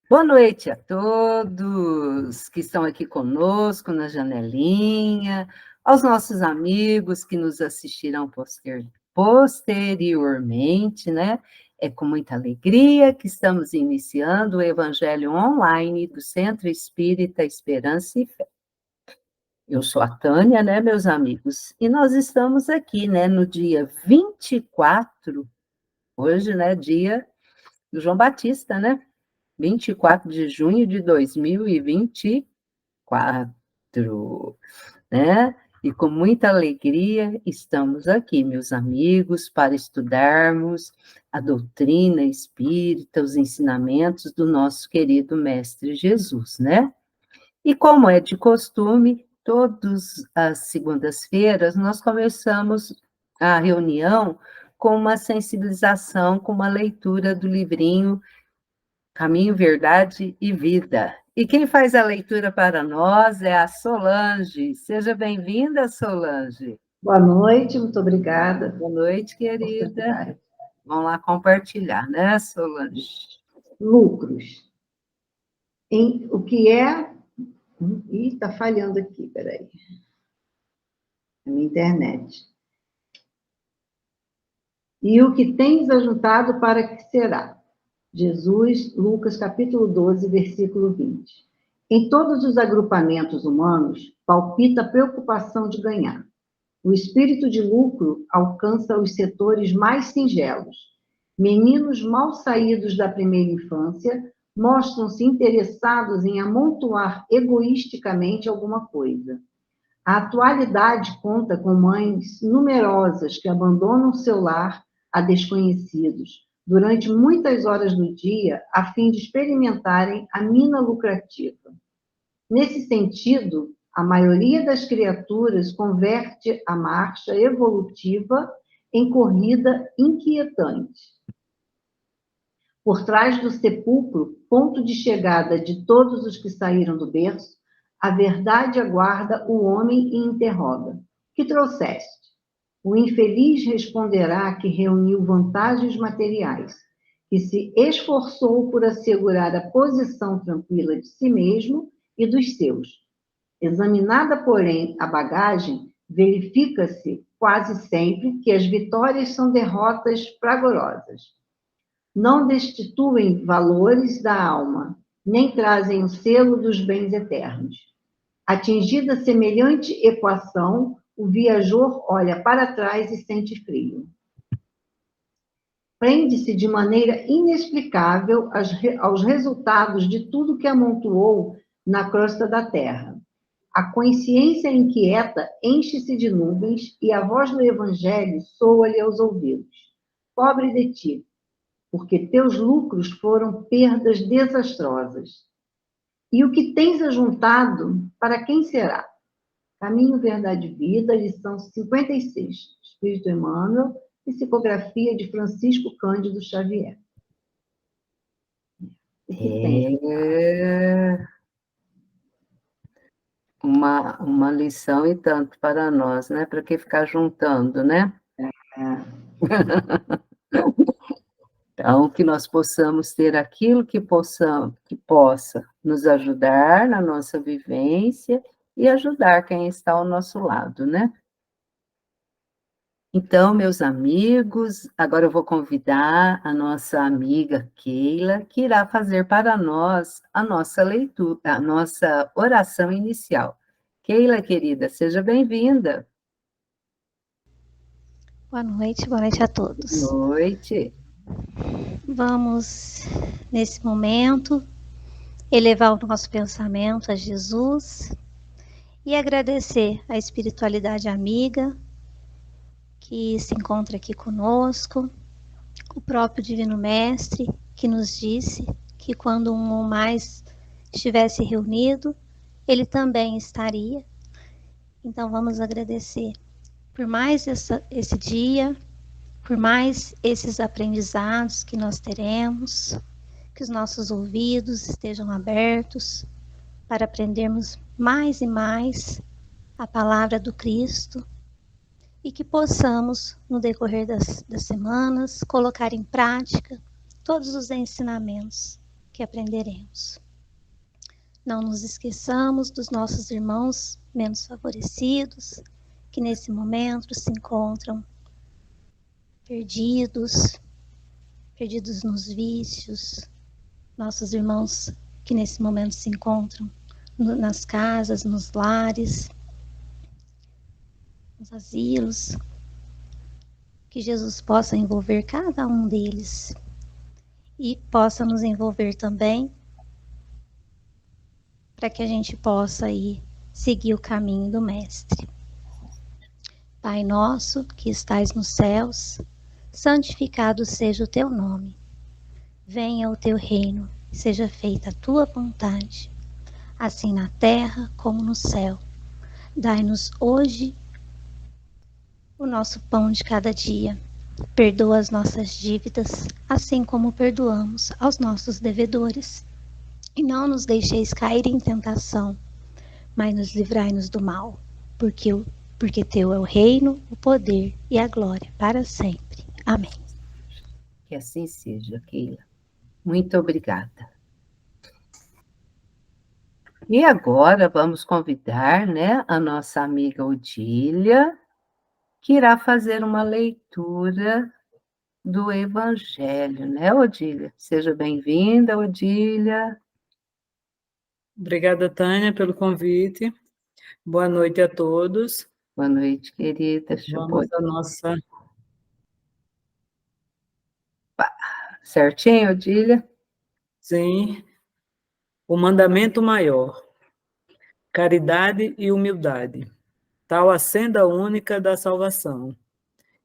Boa noite a todos que estão aqui conosco na janelinha, aos nossos amigos que nos assistirão posteriormente, né? É com muita alegria que estamos iniciando o Evangelho online do Centro Espírita Esperança e Fé. Eu sou a Tânia, né, meus amigos? E nós estamos aqui, né, no dia 24, hoje, né, dia do João Batista, né? 24 de junho de 2024, né? E com muita alegria estamos aqui, meus amigos, para estudarmos a doutrina espírita, os ensinamentos do nosso querido Mestre Jesus, né? E como é de costume, todas as segundas-feiras nós começamos a reunião com uma sensibilização, com uma leitura do livrinho Caminho, Verdade e Vida. E quem faz a leitura para nós é a Solange. Seja bem-vinda, Solange. Boa noite, muito obrigada. Boa noite, querida. Vamos lá compartilhar, né, Solange? Lucros. O que é... Ih, está falhando aqui, peraí. A minha internet. E o que tens ajuntado para que será? Jesus, Lucas, capítulo 12, versículo 20. Em todos os agrupamentos humanos, palpita a preocupação de ganhar. O espírito de lucro alcança os setores mais singelos. Meninos mal saídos da primeira infância mostram-se interessados em amontoar egoisticamente alguma coisa. A atualidade conta com mães numerosas que abandonam seu lar a desconhecidos durante muitas horas do dia a fim de experimentarem a mina lucrativa. Nesse sentido, a maioria das criaturas converte a marcha evolutiva em corrida inquietante. Por trás do sepulcro, ponto de chegada de todos os que saíram do berço, a verdade aguarda o homem e interroga: que trouxeste? O infeliz responderá que reuniu vantagens materiais, que se esforçou por assegurar a posição tranquila de si mesmo e dos seus. Examinada, porém, a bagagem, verifica-se quase sempre que as vitórias são derrotas fragorosas. Não destituem valores da alma, nem trazem o selo dos bens eternos. Atingida semelhante equação, o viajor olha para trás e sente frio. Prende-se de maneira inexplicável aos resultados de tudo que amontoou na crosta da terra. A consciência inquieta enche-se de nuvens e a voz do Evangelho soa-lhe aos ouvidos. Pobre de ti, porque teus lucros foram perdas desastrosas. E o que tens ajuntado, para quem será? Caminho, Verdade e Vida, lição 56, Espírito Emmanuel, psicografia de Francisco Cândido Xavier. Uma lição e tanto para nós, né? Para que ficar juntando, né? Então, que nós possamos ter aquilo que possa nos ajudar na nossa vivência e ajudar quem está ao nosso lado, né? Então, meus amigos, agora eu vou convidar a nossa amiga Keila, que irá fazer para nós a nossa leitura, a nossa oração inicial. Keila, querida, seja bem-vinda. Boa noite a todos. Boa noite. Vamos, nesse momento, elevar o nosso pensamento a Jesus e agradecer a espiritualidade amiga que se encontra aqui conosco, o próprio Divino Mestre, que nos disse que quando um ou mais estivesse reunido, ele também estaria. Então vamos agradecer por mais esse dia, por mais esses aprendizados que nós teremos, que os nossos ouvidos estejam abertos para aprendermos mais e mais a palavra do Cristo e que possamos, no decorrer das semanas, colocar em prática todos os ensinamentos que aprenderemos. Não nos esqueçamos dos nossos irmãos menos favorecidos, que nesse momento se encontram perdidos nos vícios, nossos irmãos que nesse momento se encontram nas casas, nos lares, nos asilos, que Jesus possa envolver cada um deles e possa nos envolver também para que a gente possa aí seguir o caminho do Mestre. Pai nosso, que estais nos céus, santificado seja o teu nome. Venha o teu reino, seja feita a tua vontade, assim na terra como no céu. Dai-nos hoje o nosso pão de cada dia. Perdoa as nossas dívidas, assim como perdoamos aos nossos devedores. E não nos deixeis cair em tentação, mas nos livrai-nos do mal, porque teu é o reino, o poder e a glória para sempre. Amém. Que assim seja, Keila. Muito obrigada. E agora vamos convidar, né, a nossa amiga Odília, que irá fazer uma leitura do Evangelho, né, Odília? Seja bem-vinda, Odília. Obrigada, Tânia, pelo convite. Boa noite a todos. Boa noite, querida. Vamos à nossa... Certinho, Odília? Sim. O mandamento maior. Caridade e humildade. Tal a senda única da salvação.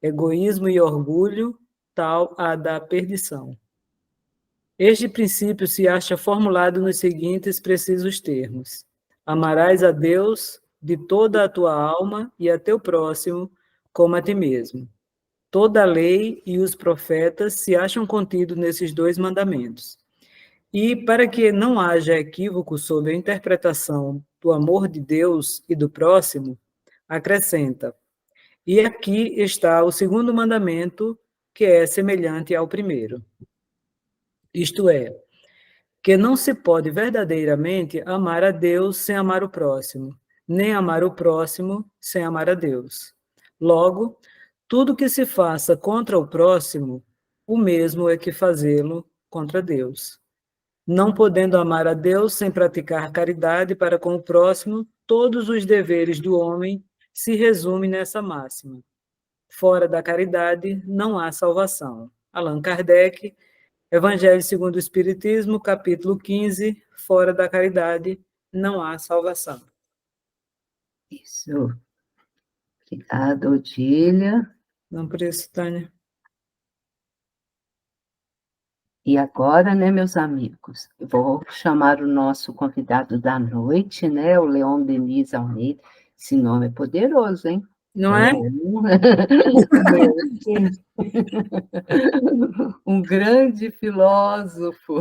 Egoísmo e orgulho, tal a da perdição. Este princípio se acha formulado nos seguintes precisos termos. Amarás a Deus de toda a tua alma e a teu próximo como a ti mesmo. Toda a lei e os profetas se acham contidos nesses dois mandamentos. E, para que não haja equívoco sobre a interpretação do amor de Deus e do próximo, acrescenta: e aqui está o segundo mandamento, que é semelhante ao primeiro. Isto é, que não se pode verdadeiramente amar a Deus sem amar o próximo, nem amar o próximo sem amar a Deus. Logo, tudo que se faça contra o próximo, o mesmo é que fazê-lo contra Deus. Não podendo amar a Deus sem praticar caridade para com o próximo, todos os deveres do homem se resumem nessa máxima. Fora da caridade não há salvação. Allan Kardec, Evangelho segundo o Espiritismo, capítulo 15, fora da caridade não há salvação. Isso. Obrigada, Odília. Não por isso, Tânia. E agora, né, meus amigos, eu vou chamar o nosso convidado da noite, né, o Leon Denis Almeida. Esse nome é poderoso, hein? Não é? Um grande filósofo.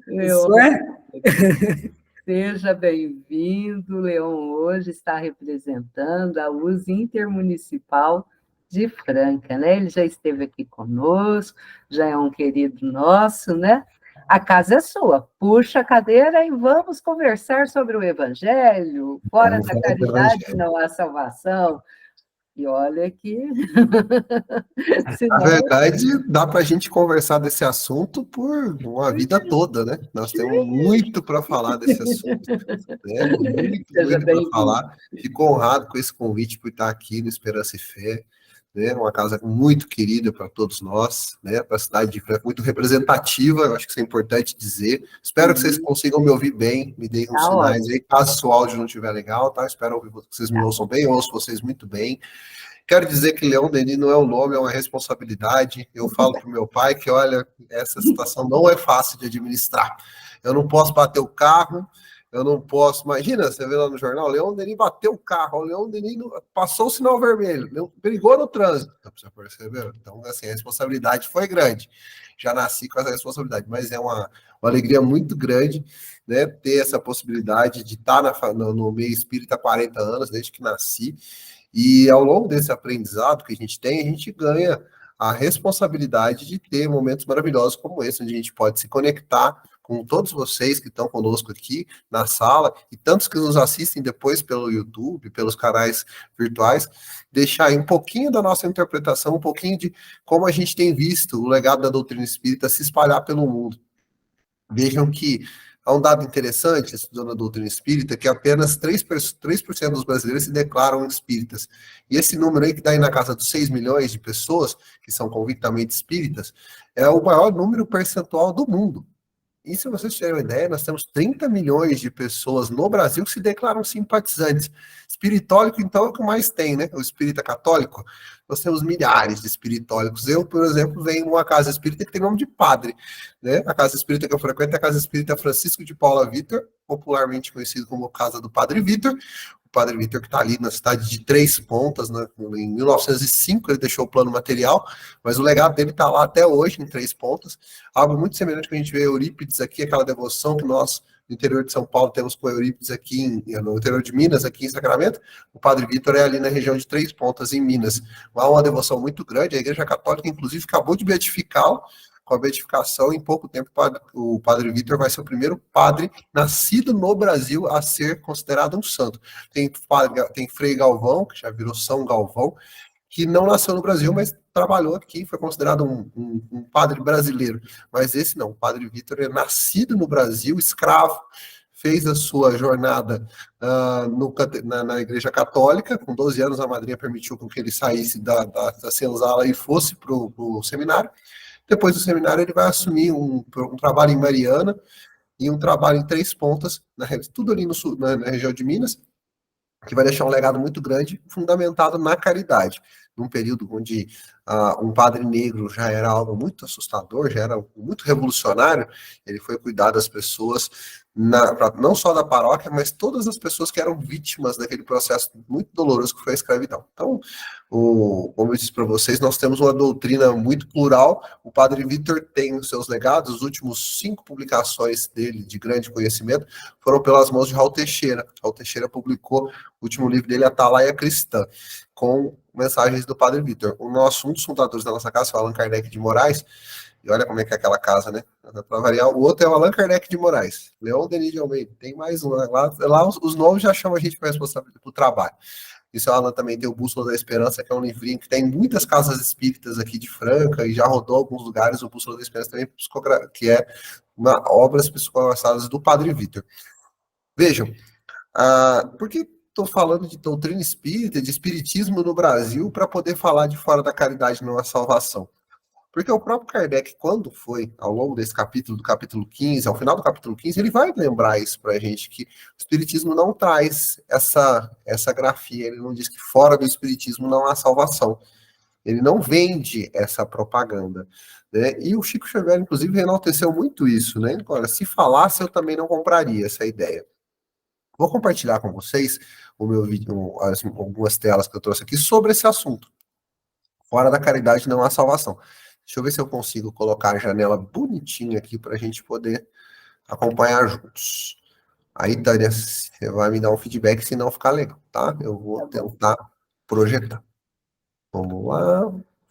Isso é? Seja bem-vindo. Leon hoje está representando a USE Intermunicipal de Franca, né? Ele já esteve aqui conosco, já é um querido nosso, né? A casa é sua. Puxa a cadeira e vamos conversar sobre o Evangelho. Fora da caridade não há salvação. E olha que... Na verdade, dá para a gente conversar desse assunto por uma vida toda, né? Nós temos muito para falar desse assunto, né? Muito para falar. Fico honrado com esse convite por estar aqui no Esperança e Fé, né? Uma casa muito querida para todos nós, né? Para a cidade de Franca, muito representativa, eu acho que isso é importante dizer. Espero que vocês consigam me ouvir bem, me deem uns sinais aí, caso o áudio não estiver legal, tá? Espero que vocês me ouçam bem, eu ouço vocês muito bem. Quero dizer que Leon Denis não é um nome, é uma responsabilidade. Eu falo para o meu pai que, olha, essa situação não é fácil de administrar. Eu não posso bater o carro, eu não posso... Imagina, você vê lá no jornal, Leon Denis bateu o carro, o Leon Denis passou o sinal vermelho, brigou no trânsito. Você percebeu? Então, assim, a responsabilidade foi grande. Já nasci com essa responsabilidade, mas é uma alegria muito grande, né, ter essa possibilidade de estar no meio espírita há 40 anos, desde que nasci. E ao longo desse aprendizado que a gente tem, a gente ganha a responsabilidade de ter momentos maravilhosos como esse, onde a gente pode se conectar com todos vocês que estão conosco aqui na sala, e tantos que nos assistem depois pelo YouTube, pelos canais virtuais, deixar aí um pouquinho da nossa interpretação, um pouquinho de como a gente tem visto o legado da doutrina espírita se espalhar pelo mundo. Vejam que há um dado interessante, estudando a doutrina espírita, que apenas 3% dos brasileiros se declaram espíritas. E esse número aí, que dá aí na casa dos 6 milhões de pessoas, que são convictamente espíritas, é o maior número percentual do mundo. E se vocês tiverem uma ideia, nós temos 30 milhões de pessoas no Brasil que se declaram simpatizantes. Espiritólico, então, é o que mais tem, né? O espírita católico. Nós temos milhares de espiritólicos. Eu, por exemplo, venho de uma casa espírita que tem nome de padre, né? A casa espírita que eu frequento é a Casa Espírita Francisco de Paula Vitor, popularmente conhecido como Casa do Padre Vitor. O Padre Vitor, que está ali na cidade de Três Pontas, né? Em 1905 ele deixou o plano material, mas o legado dele está lá até hoje, em Três Pontas. Algo muito semelhante que a gente vê Eurípides aqui, aquela devoção que nós, no interior de São Paulo, temos com Eurípides aqui, no interior de Minas, aqui em Sacramento. O Padre Vitor é ali na região de Três Pontas, em Minas. Há uma devoção muito grande, a Igreja Católica, inclusive, acabou de beatificá-lo. Com a beatificação, em pouco tempo, o Padre Vitor vai ser o primeiro padre nascido no Brasil a ser considerado um santo. Tem Frei Galvão, que já virou São Galvão, que não nasceu no Brasil, mas trabalhou aqui, foi considerado um padre brasileiro. Mas esse não, o Padre Vitor é nascido no Brasil, escravo, fez a sua jornada na Igreja Católica. Com 12 anos, a madrinha permitiu que ele saísse da senzala e fosse para o seminário. Depois do seminário, ele vai assumir um trabalho em Mariana e um trabalho em Três Pontas, tudo ali no sul, na região de Minas, que vai deixar um legado muito grande, fundamentado na caridade. Num período onde um padre negro já era algo muito assustador, já era muito revolucionário, ele foi cuidar das pessoas, não só da paróquia, mas todas as pessoas que eram vítimas daquele processo muito doloroso que foi a escravidão. Então, como eu disse para vocês, nós temos uma doutrina muito plural. O Padre Vitor tem os seus legados, os últimos 5 publicações dele de grande conhecimento foram pelas mãos de Raul Teixeira. Raul Teixeira publicou o último livro dele, Atalaia Cristã, com mensagens do Padre Vitor. Um dos fundadores da nossa casa foi o Allan Kardec de Moraes, e olha como é que é aquela casa, né? Para variar, o outro é o Allan Kardec de Moraes, Leon Denis de Almeida, tem mais um, né? Lá os novos já chamam a gente para responsabilidade do trabalho. Isso, o Alan também tem o Bússola da Esperança, que é um livrinho que tem muitas casas espíritas aqui de Franca, e já rodou alguns lugares. O Bússola da Esperança também, que é obras psicografadas do Padre Vitor. Vejam, por que estou falando de doutrina espírita, de espiritismo no Brasil, para poder falar de Fora da Caridade não há salvação? Porque o próprio Kardec, quando foi, ao longo desse capítulo, do capítulo 15, ao final do capítulo 15, ele vai lembrar isso para a gente, que o Espiritismo não traz essa grafia, ele não diz que fora do Espiritismo não há salvação. Ele não vende essa propaganda, né? E o Chico Xavier, inclusive, enalteceu muito isso, né? Agora, se falasse, eu também não compraria essa ideia. Vou compartilhar com vocês o meu vídeo, algumas telas que eu trouxe aqui sobre esse assunto. Fora da caridade não há salvação. Deixa eu ver se eu consigo colocar a janela bonitinha aqui para a gente poder acompanhar juntos. Aí, Tânia, você vai me dar um feedback se não ficar legal, tá? Eu vou tentar projetar. Vamos lá.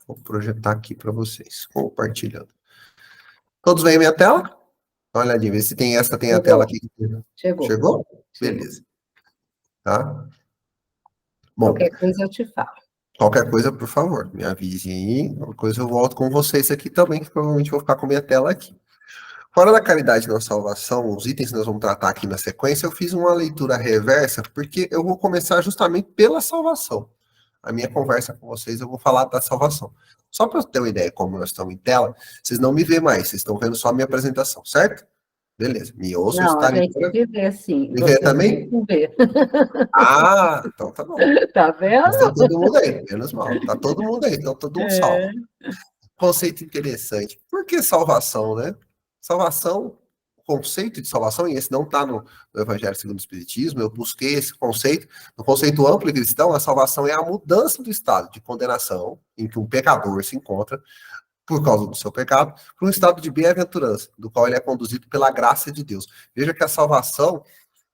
Vou projetar aqui para vocês, compartilhando. Todos veem minha tela? Olha ali, vê se tem a tela aqui. Chegou? Beleza. Tá? Bom, qualquer coisa eu te falo. Qualquer coisa, por favor, me avise aí. Qualquer coisa eu volto com vocês aqui também, que provavelmente vou ficar com minha tela aqui. Fora da caridade na salvação, os itens que nós vamos tratar aqui na sequência, eu fiz uma leitura reversa, porque eu vou começar justamente pela salvação. A minha conversa com vocês, eu vou falar da salvação. Só para ter uma ideia como nós estamos em tela, vocês não me vêem mais, vocês estão vendo só a minha apresentação, certo? Beleza, me ouçam. Não, a gente vê sim. Me vê também? Vê. Então tá bom. Tá vendo? Mas tá todo mundo aí, menos mal. Tá todo mundo aí, então todo mundo salvo. Conceito interessante. Por que salvação, né? Salvação, o conceito de salvação, e esse não está no Evangelho segundo o Espiritismo, eu busquei esse conceito. No conceito amplo e cristão, a salvação é a mudança do estado de condenação em que um pecador se encontra por causa do seu pecado, para um estado de bem-aventurança, do qual ele é conduzido pela graça de Deus. Veja que a salvação,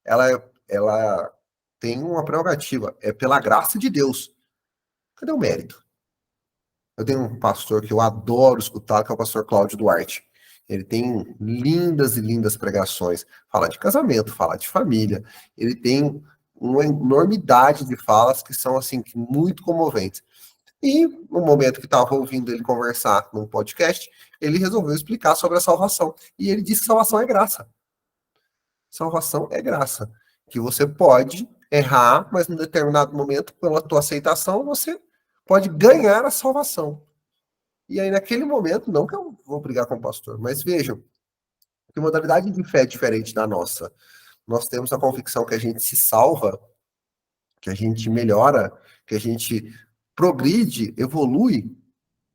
ela tem uma prerrogativa, é pela graça de Deus. Cadê o mérito? Eu tenho um pastor que eu adoro escutar, que é o pastor Cláudio Duarte. Ele tem lindas e lindas pregações. Fala de casamento, fala de família. Ele tem uma enormidade de falas que são, assim, muito comoventes. E no momento que estava ouvindo ele conversar num podcast, ele resolveu explicar sobre a salvação. E ele disse que salvação é graça. Salvação é graça. Que você pode errar, mas em determinado momento, pela tua aceitação, você pode ganhar a salvação. E aí, naquele momento, não que eu vou brigar com o pastor, mas vejam, que modalidade de fé é diferente da nossa. Nós temos a convicção que a gente se salva, que a gente melhora, que a gente progride, evolui,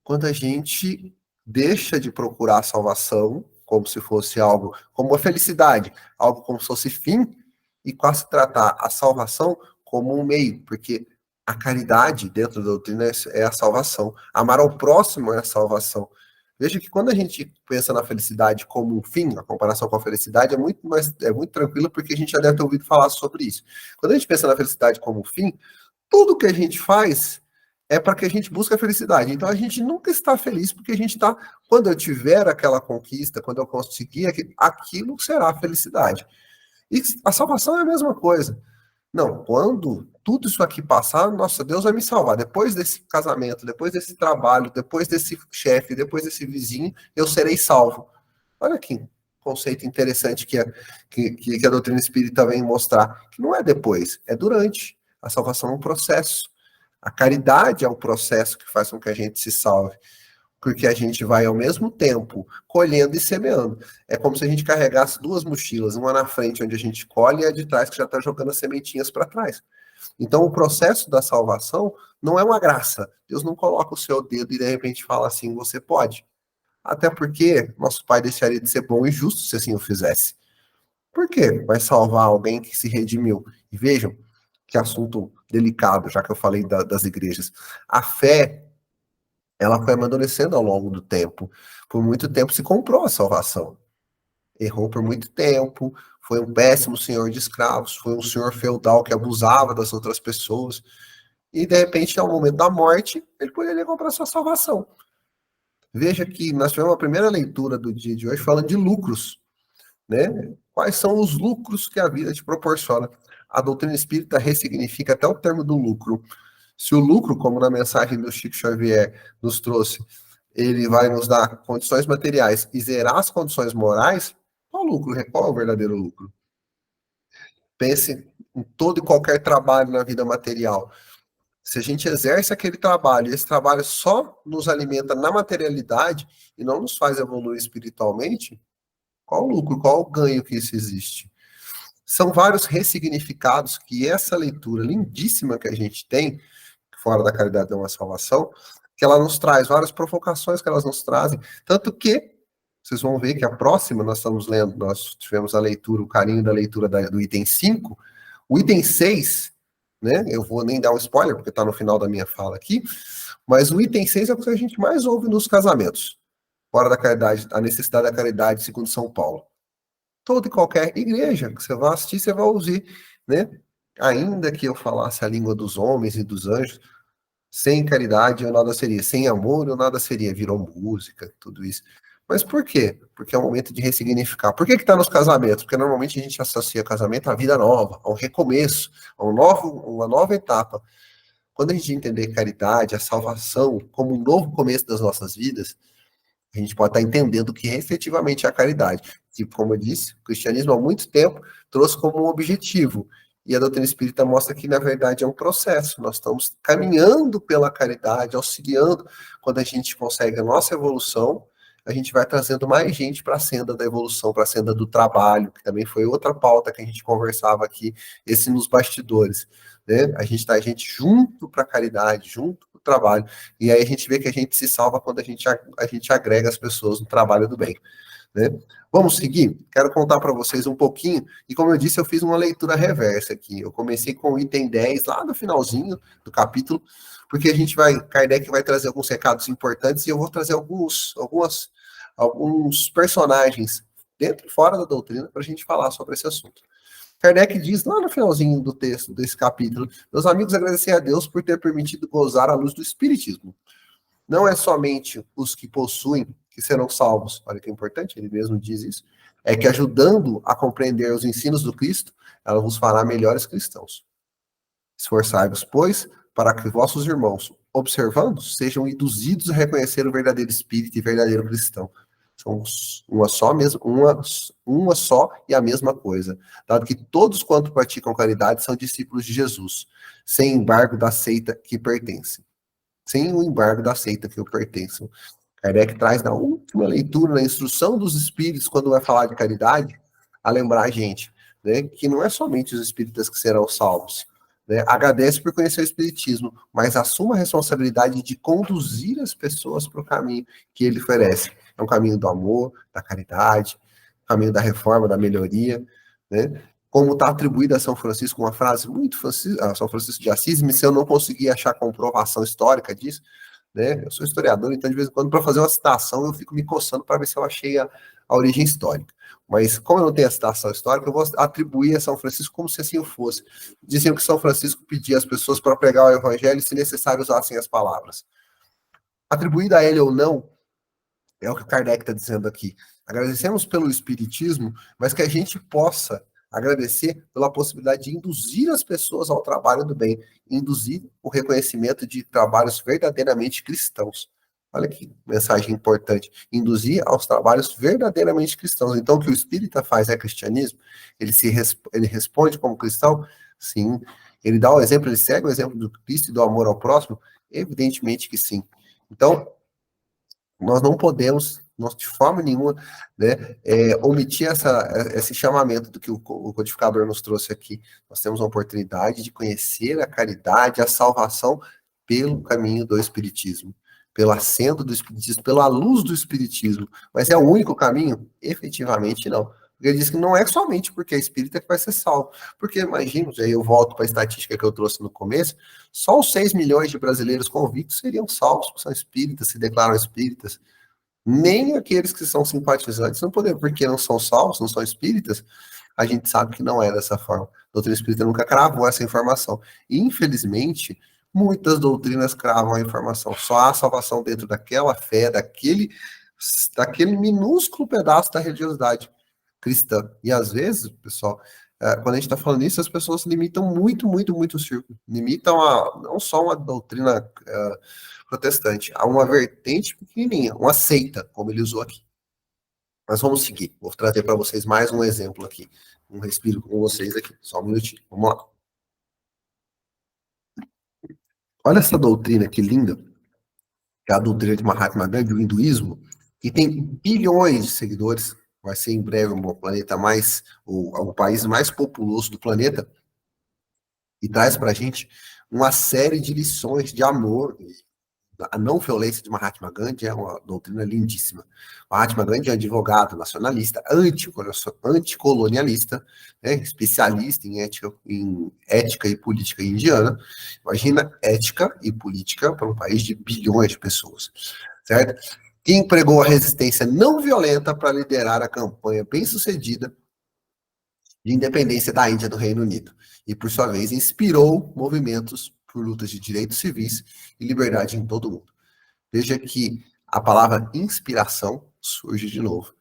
quando a gente deixa de procurar a salvação como se fosse algo, como a felicidade, algo como se fosse fim, e quase tratar a salvação como um meio, porque a caridade dentro da doutrina é a salvação. Amar ao próximo é a salvação. Veja que quando a gente pensa na felicidade como um fim, a comparação com a felicidade é muito tranquila, porque a gente já deve ter ouvido falar sobre isso. Quando a gente pensa na felicidade como um fim, tudo que a gente faz é para que a gente busque a felicidade. Então a gente nunca está feliz, porque a gente está, quando eu tiver aquela conquista, quando eu conseguir aquilo será a felicidade. E a salvação é a mesma coisa. Não, quando tudo isso aqui passar, nossa, Deus vai me salvar. Depois desse casamento, depois desse trabalho, depois desse chefe, depois desse vizinho, eu serei salvo. Olha que conceito interessante que a doutrina espírita vem mostrar. Que não é depois, é durante. A salvação é um processo. A caridade é um processo que faz com que a gente se salve. Porque a gente vai, ao mesmo tempo, colhendo e semeando. É como se a gente carregasse duas mochilas, uma na frente, onde a gente colhe, e a de trás, que já está jogando as sementinhas para trás. Então, o processo da salvação não é uma graça. Deus não coloca o seu dedo e, de repente, fala assim, você pode. Até porque nosso Pai deixaria de ser bom e justo se assim o fizesse. Por quê? Vai salvar alguém que se redimiu. E vejam, que assunto delicado, já que eu falei das igrejas. A fé, ela foi amadurecendo ao longo do tempo. Por muito tempo se comprou a salvação. Errou por muito tempo, foi um péssimo senhor de escravos, foi um senhor feudal que abusava das outras pessoas. E, de repente, ao momento da morte, ele poderia comprar sua salvação. Veja que nós tivemos a primeira leitura do dia de hoje falando de lucros, né? Quais são os lucros que a vida te proporciona? A doutrina espírita ressignifica até o termo do lucro. Se o lucro, como na mensagem do Chico Xavier nos trouxe, ele vai nos dar condições materiais e zerar as condições morais, qual o lucro? Qual é o verdadeiro lucro? Pense em todo e qualquer trabalho na vida material. Se a gente exerce aquele trabalho, e esse trabalho só nos alimenta na materialidade e não nos faz evoluir espiritualmente, qual o lucro, qual o ganho que isso existe? São vários ressignificados que essa leitura lindíssima que a gente tem, Fora da Caridade é uma Salvação, que ela nos traz, várias provocações que elas nos trazem, tanto que vocês vão ver que a próxima, nós estamos lendo, nós tivemos a leitura, o carinho da leitura do item 5, o item 6, né, eu vou nem dar um spoiler, porque está no final da minha fala aqui, mas o item 6 é o que a gente mais ouve nos casamentos, Fora da Caridade, a necessidade da caridade, segundo São Paulo. Toda e qualquer igreja que você vai assistir, você vai ouvir, né? Ainda que eu falasse a língua dos homens e dos anjos, sem caridade eu nada seria, sem amor eu nada seria, virou música, tudo isso. Mas por quê? Porque é um momento de ressignificar. Por que está nos casamentos? Porque normalmente a gente associa casamento à vida nova, a um recomeço, a uma nova etapa. Quando a gente entender caridade, a salvação, como um novo começo das nossas vidas, a gente pode estar entendendo o que efetivamente é a caridade. Que, como eu disse, o cristianismo há muito tempo trouxe como um objetivo. E a doutrina espírita mostra que, na verdade, é um processo. Nós estamos caminhando pela caridade, auxiliando. Quando a gente consegue a nossa evolução, a gente vai trazendo mais gente para a senda da evolução, para a senda do trabalho, que também foi outra pauta que a gente conversava aqui, esse nos bastidores. Né? A gente está junto para a caridade, junto para o trabalho. E aí a gente vê que a gente se salva quando a gente agrega as pessoas no trabalho do bem. Né? Vamos seguir? Quero contar para vocês um pouquinho, e como eu disse, eu fiz uma leitura reversa aqui. Eu comecei com o item 10, lá no finalzinho do capítulo, porque Kardec vai trazer alguns recados importantes, e eu vou trazer alguns personagens dentro e fora da doutrina para a gente falar sobre esse assunto. Kardec diz lá no finalzinho do texto desse capítulo: meus amigos, agradecer a Deus por ter permitido gozar a luz do Espiritismo. não é somente os que possuem que serão salvos, olha que importante, ele mesmo diz isso, é que ajudando a compreender os ensinos do Cristo, ela vos fará melhores cristãos. Esforçai-vos, pois, para que vossos irmãos, observando, sejam induzidos a reconhecer o verdadeiro espírito e verdadeiro cristão. São uma só e a mesma coisa, dado que todos quanto praticam caridade são discípulos de Jesus, sem embargo da seita que pertencem. Sem o embargo da seita que o pertencem. Kardec traz na última leitura, na instrução dos espíritos, quando vai falar de caridade, a lembrar a gente, né, que não é somente os espíritas que serão salvos. Né? Agradece por conhecer o espiritismo, mas assuma a responsabilidade de conduzir as pessoas para o caminho que ele oferece. É um caminho do amor, da caridade, caminho da reforma, da melhoria, né? Como está atribuída a São Francisco, uma frase muito a São Francisco de Assis, se eu não conseguir achar comprovação histórica disso, né? Eu sou historiador, então de vez em quando, para fazer uma citação, eu fico me coçando para ver se eu achei a origem histórica. Mas, como eu não tenho a citação histórica, eu vou atribuir a São Francisco como se assim fosse. Diziam que São Francisco pedia às pessoas para pregar o evangelho, se necessário, usassem as palavras. Atribuída a ele ou não, é o que o Kardec está dizendo aqui. Agradecemos pelo espiritismo, mas que a gente possa agradecer pela possibilidade de induzir as pessoas ao trabalho do bem, induzir o reconhecimento de trabalhos verdadeiramente cristãos. Olha que mensagem importante. Induzir aos trabalhos verdadeiramente cristãos. Então, o que o espírita faz é cristianismo? Ele responde como cristão? Sim. Ele dá o exemplo, ele segue o exemplo do Cristo e do amor ao próximo? Evidentemente que sim. Então, nós não podemos, de forma nenhuma, né, omitir esse chamamento do que o codificador nos trouxe aqui. Nós temos uma oportunidade de conhecer a caridade, a salvação pelo caminho do Espiritismo, pelo assento do Espiritismo, pela luz do Espiritismo. Mas é o único caminho? Efetivamente não. Porque ele diz que não é somente porque é espírita que vai ser salvo. Porque, imagina, aí eu volto para a estatística que eu trouxe no começo, só os 6 milhões de brasileiros convictos seriam salvos, porque são espíritas, se declaram espíritas. Nem aqueles que são simpatizantes não podem, porque não são salvos, não são espíritas, a gente sabe que não é dessa forma. A doutrina espírita nunca cravou essa informação. E, infelizmente, muitas doutrinas cravam a informação. Só há salvação dentro daquela fé, daquele minúsculo pedaço da religiosidade cristã. E às vezes, pessoal, quando a gente está falando isso, as pessoas limitam muito, muito, muito o círculo. Limitam não só uma doutrina protestante, a uma vertente pequenininha, uma seita, como ele usou aqui. Mas vamos seguir. Vou trazer para vocês mais um exemplo aqui. Um respiro com vocês aqui. Só um minutinho. Vamos lá. Olha essa doutrina que linda, que é a doutrina de Mahatma Gandhi, o hinduísmo, que tem bilhões de seguidores, vai ser em breve o país mais populoso do planeta, e traz para a gente uma série de lições de amor. A não violência de Mahatma Gandhi é uma doutrina lindíssima. Mahatma Gandhi é advogado nacionalista, anticolonialista, né, especialista em ética e política indiana. Imagina ética e política para um país de bilhões de pessoas, certo? Que empregou a resistência não violenta para liderar a campanha bem-sucedida de independência da Índia do Reino Unido. E, por sua vez, inspirou movimentos por lutas de direitos civis e liberdade em todo o mundo. Veja que a palavra inspiração surge de novo.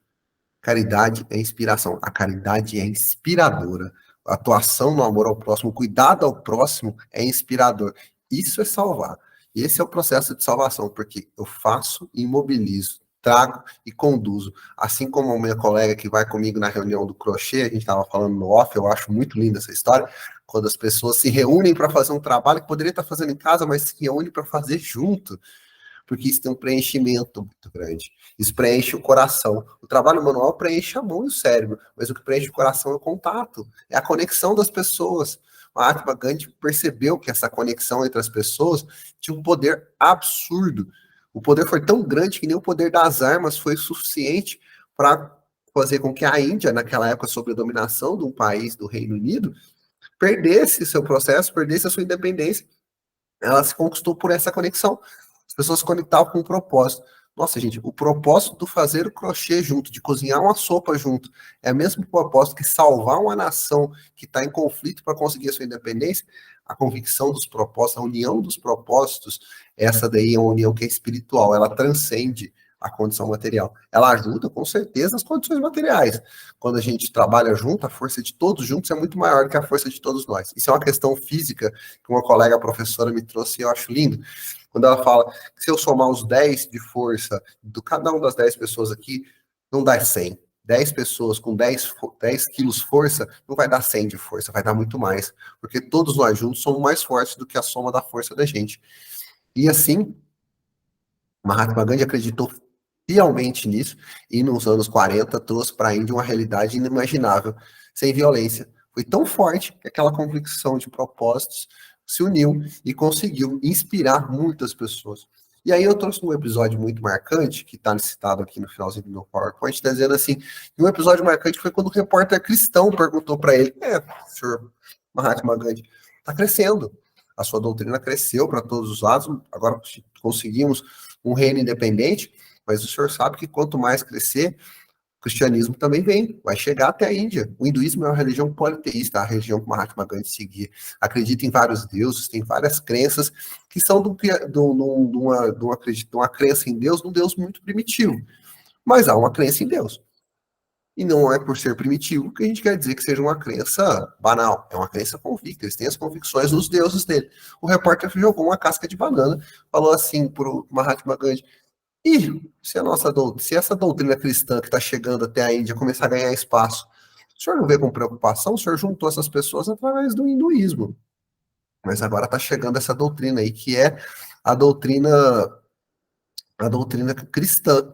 Caridade é inspiração. A caridade é inspiradora. A atuação no amor ao próximo, o cuidado ao próximo é inspirador. Isso é salvar. Esse é o processo de salvação, porque eu faço, imobilizo, trago e conduzo. Assim como a minha colega que vai comigo na reunião do crochê, a gente estava falando no off, eu acho muito linda essa história, quando as pessoas se reúnem para fazer um trabalho que poderia estar fazendo em casa, mas se reúnem para fazer junto, porque isso tem um preenchimento muito grande. Isso preenche o coração. O trabalho manual preenche a mão e o cérebro, mas o que preenche o coração é o contato, é a conexão das pessoas. Mahatma Gandhi percebeu que essa conexão entre as pessoas tinha um poder absurdo. O poder foi tão grande que nem o poder das armas foi suficiente para fazer com que a Índia, naquela época, sob a dominação de um país do Reino Unido, perdesse seu processo, perdesse a sua independência. Ela se conquistou por essa conexão. As pessoas se conectavam com um propósito. Nossa, gente, o propósito do fazer o crochê junto, de cozinhar uma sopa junto, é o mesmo propósito que salvar uma nação que está em conflito para conseguir a sua independência. A convicção dos propósitos, a união dos propósitos, essa daí é uma união que é espiritual, ela transcende a condição material. Ela ajuda, com certeza, as condições materiais. Quando a gente trabalha junto, a força de todos juntos é muito maior do que a força de todos nós. Isso é uma questão física que uma colega professora me trouxe e eu acho lindo. Quando ela fala que se eu somar os 10 de força de cada uma das 10 pessoas aqui, não dá 100. 10 pessoas com 10 quilos força, não vai dar 100 de força, vai dar muito mais. Porque todos nós juntos somos mais fortes do que a soma da força da gente. E assim, Mahatma Gandhi acreditou fielmente nisso, e nos anos 40 trouxe para a Índia uma realidade inimaginável, sem violência. Foi tão forte que aquela convicção de propósitos se uniu e conseguiu inspirar muitas pessoas. E aí eu trouxe um episódio muito marcante, que está citado aqui no finalzinho do meu PowerPoint, está dizendo assim, um episódio marcante foi quando o repórter cristão perguntou para ele, senhor Mahatma Gandhi, está crescendo, a sua doutrina cresceu para todos os lados, agora conseguimos um reino independente, mas o senhor sabe que quanto mais crescer, o cristianismo também vem, vai chegar até a Índia. O hinduísmo é uma religião politeísta, a religião que Mahatma Gandhi seguia. Acredita em vários deuses, tem várias crenças que são de uma crença em Deus, num Deus muito primitivo. Mas há uma crença em Deus. E não é por ser primitivo que a gente quer dizer que seja uma crença banal. É uma crença convicta. Eles têm as convicções nos deuses dele. O repórter jogou uma casca de banana, falou assim para o Mahatma Gandhi, e se essa doutrina cristã que está chegando até a Índia começar a ganhar espaço, o senhor não vê com preocupação? O senhor juntou essas pessoas através do hinduísmo. Mas agora está chegando essa doutrina aí, que é a doutrina cristã.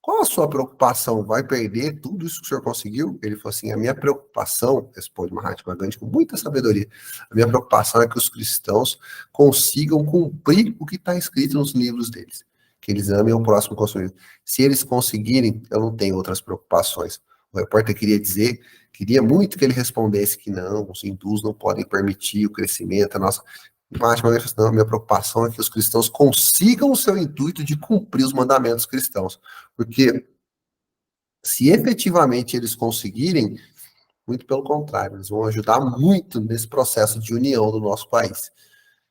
Qual a sua preocupação? Vai perder tudo isso que o senhor conseguiu? Ele falou assim, a minha preocupação, responde Mahatma Gandhi com muita sabedoria, a minha preocupação é que os cristãos consigam cumprir o que está escrito nos livros deles. Que eles amem o próximo consumidor. Se eles conseguirem, eu não tenho outras preocupações. O repórter queria muito que ele respondesse que não, os hindus não podem permitir o crescimento, a minha preocupação é que os cristãos consigam o seu intuito de cumprir os mandamentos cristãos. Porque se efetivamente eles conseguirem, muito pelo contrário, eles vão ajudar muito nesse processo de união do nosso país.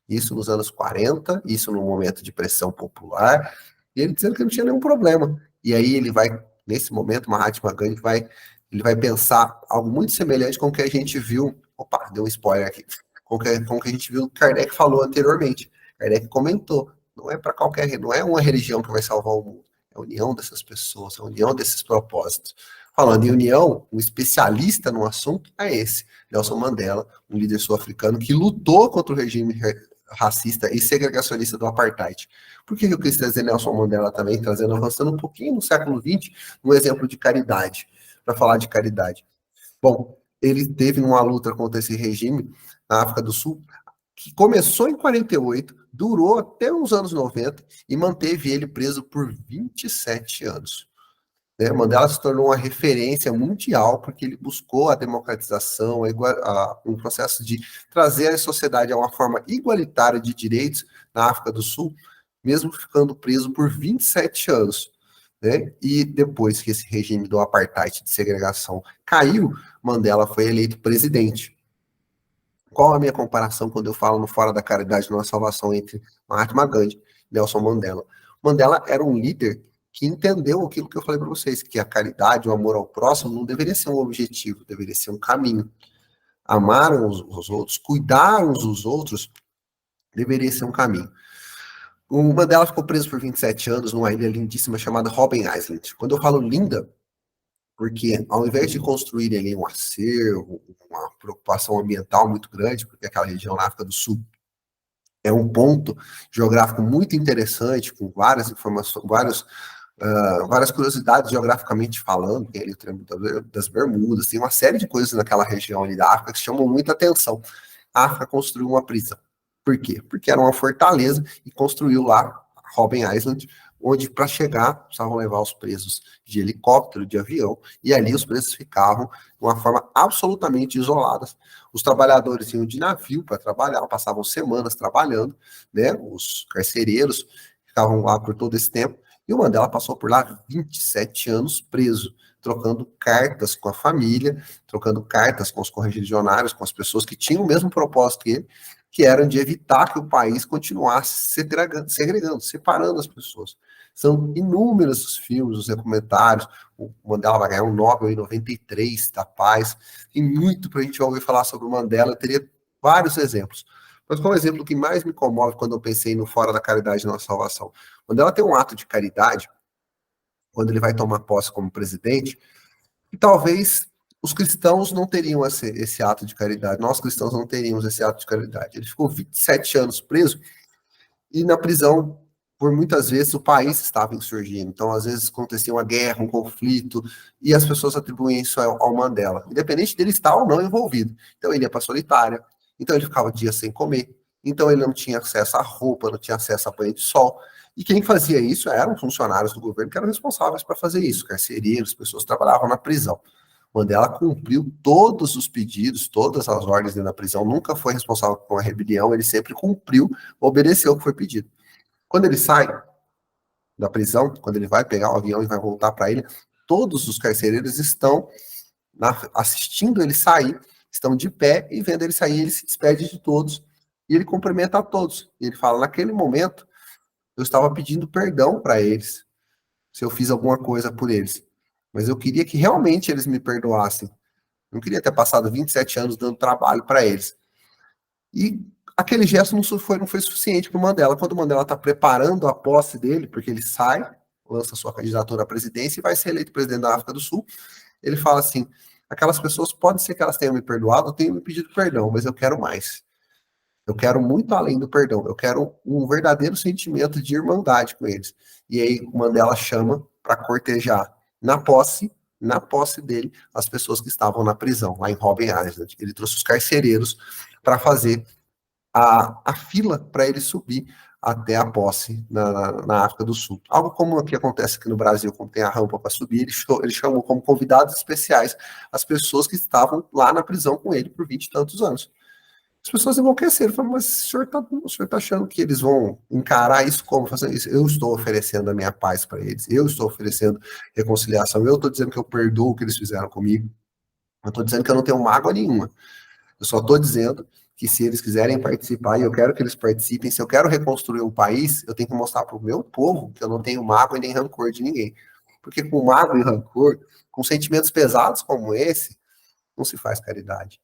Isso nos anos 40, isso no momento de pressão popular, e ele dizendo que não tinha nenhum problema. E aí ele vai, nesse momento, Mahatma Gandhi ele vai pensar algo muito semelhante com o que a gente viu, deu um spoiler aqui, com o que a gente viu que Kardec falou anteriormente. Kardec comentou, não é uma religião que vai salvar o mundo, é a união dessas pessoas, a união desses propósitos. Falando em união, um especialista no assunto é esse, Nelson Mandela, um líder sul-africano que lutou contra o regime racista e segregacionista do apartheid. Por que eu quis trazer Nelson Mandela também, avançando um pouquinho no século XX, um exemplo de caridade, para falar de caridade? Bom, ele teve uma luta contra esse regime na África do Sul, que começou em 48, durou até os anos 90 e manteve ele preso por 27 anos. Mandela se tornou uma referência mundial porque ele buscou a democratização, um processo de trazer a sociedade a uma forma igualitária de direitos na África do Sul, mesmo ficando preso por 27 anos. E depois que esse regime do apartheid de segregação caiu, Mandela foi eleito presidente. Qual a minha comparação quando eu falo no Fora da Caridade na Salvação entre Mahatma Gandhi e Nelson Mandela? Mandela era um líder que entendeu aquilo que eu falei para vocês, que a caridade, o amor ao próximo não deveria ser um objetivo, deveria ser um caminho. Amar uns os outros, cuidar uns dos outros, deveria ser um caminho. O Mandela ficou preso por 27 anos numa ilha lindíssima chamada Robben Island. Quando eu falo linda, porque ao invés de construir ali um acervo, uma preocupação ambiental muito grande, porque aquela região na África do Sul é um ponto geográfico muito interessante, com várias informações, várias curiosidades geograficamente falando, tem ali o Triângulo das Bermudas, tem uma série de coisas naquela região ali da África que chamam muita atenção. A África construiu uma prisão. Por quê? Porque era uma fortaleza e construiu lá Robben Island, onde para chegar precisavam levar os presos de helicóptero, de avião, e ali os presos ficavam de uma forma absolutamente isoladas. Os trabalhadores iam de navio para trabalhar, passavam semanas trabalhando, os carcereiros ficavam lá por todo esse tempo, E o Mandela passou por lá 27 anos preso, trocando cartas com a família, trocando cartas com os correligionários, com as pessoas que tinham o mesmo propósito que ele, que eram de evitar que o país continuasse segregando, separando as pessoas. São inúmeros os filmes, os documentários. O Mandela vai ganhar um Nobel em 93 da Paz. Tem muito para a gente ouvir falar sobre o Mandela. Eu teria vários exemplos. Mas qual é o exemplo que mais me comove quando eu pensei no Fora da Caridade Nossa Salvação? Mandela tem um ato de caridade, quando ele vai tomar posse como presidente, e talvez os cristãos não teriam esse ato de caridade. Nós cristãos não teríamos esse ato de caridade. Ele ficou 27 anos preso, e na prisão, por muitas vezes, o país estava insurgindo. Então, às vezes, acontecia uma guerra, um conflito, e as pessoas atribuem isso ao Mandela, independente dele estar ou não envolvido. Então, ele ia para a solitária, então ele ficava dias sem comer, então ele não tinha acesso à roupa, não tinha acesso a banho de sol, e quem fazia isso eram funcionários do governo que eram responsáveis para fazer isso, carcereiros, pessoas que trabalhavam na prisão. Mandela cumpriu todos os pedidos, todas as ordens dentro da prisão, nunca foi responsável por uma rebelião, ele sempre cumpriu, obedeceu o que foi pedido. Quando ele sai da prisão, quando ele vai pegar o avião e vai voltar para ele, todos os carcereiros estão assistindo ele sair, estão de pé e vendo ele sair, ele se despede de todos e ele cumprimenta a todos. E ele fala, naquele momento, eu estava pedindo perdão para eles, se eu fiz alguma coisa por eles. Mas eu queria que realmente eles me perdoassem. Não queria ter passado 27 anos dando trabalho para eles. E aquele gesto não foi suficiente para o Mandela. Quando o Mandela está preparando a posse dele, porque ele sai, lança sua candidatura à presidência e vai ser eleito presidente da África do Sul, ele fala assim, aquelas pessoas, pode ser que elas tenham me perdoado, tenham me pedido perdão, mas eu quero mais. Eu quero muito além do perdão. Eu quero um verdadeiro sentimento de irmandade com eles. E aí o Mandela chama para cortejar na posse dele, as pessoas que estavam na prisão, lá em Robben Island. Ele trouxe os carcereiros para fazer a fila para ele subir até a posse na África do Sul. Algo como o que acontece aqui no Brasil, quando tem a rampa para subir, ele chamou como convidados especiais as pessoas que estavam lá na prisão com ele por 20 e tantos anos. As pessoas enlouqueceram, falaram, mas o senhor tá achando que eles vão encarar isso como fazer isso? Eu estou oferecendo a minha paz para eles, eu estou oferecendo reconciliação, eu estou dizendo que eu perdoo o que eles fizeram comigo, eu estou dizendo que eu não tenho mágoa nenhuma, eu só estou dizendo que se eles quiserem participar, e eu quero que eles participem, se eu quero reconstruir um país, eu tenho que mostrar para o meu povo que eu não tenho mágoa e nem rancor de ninguém, porque com mágoa e rancor, com sentimentos pesados como esse, não se faz caridade.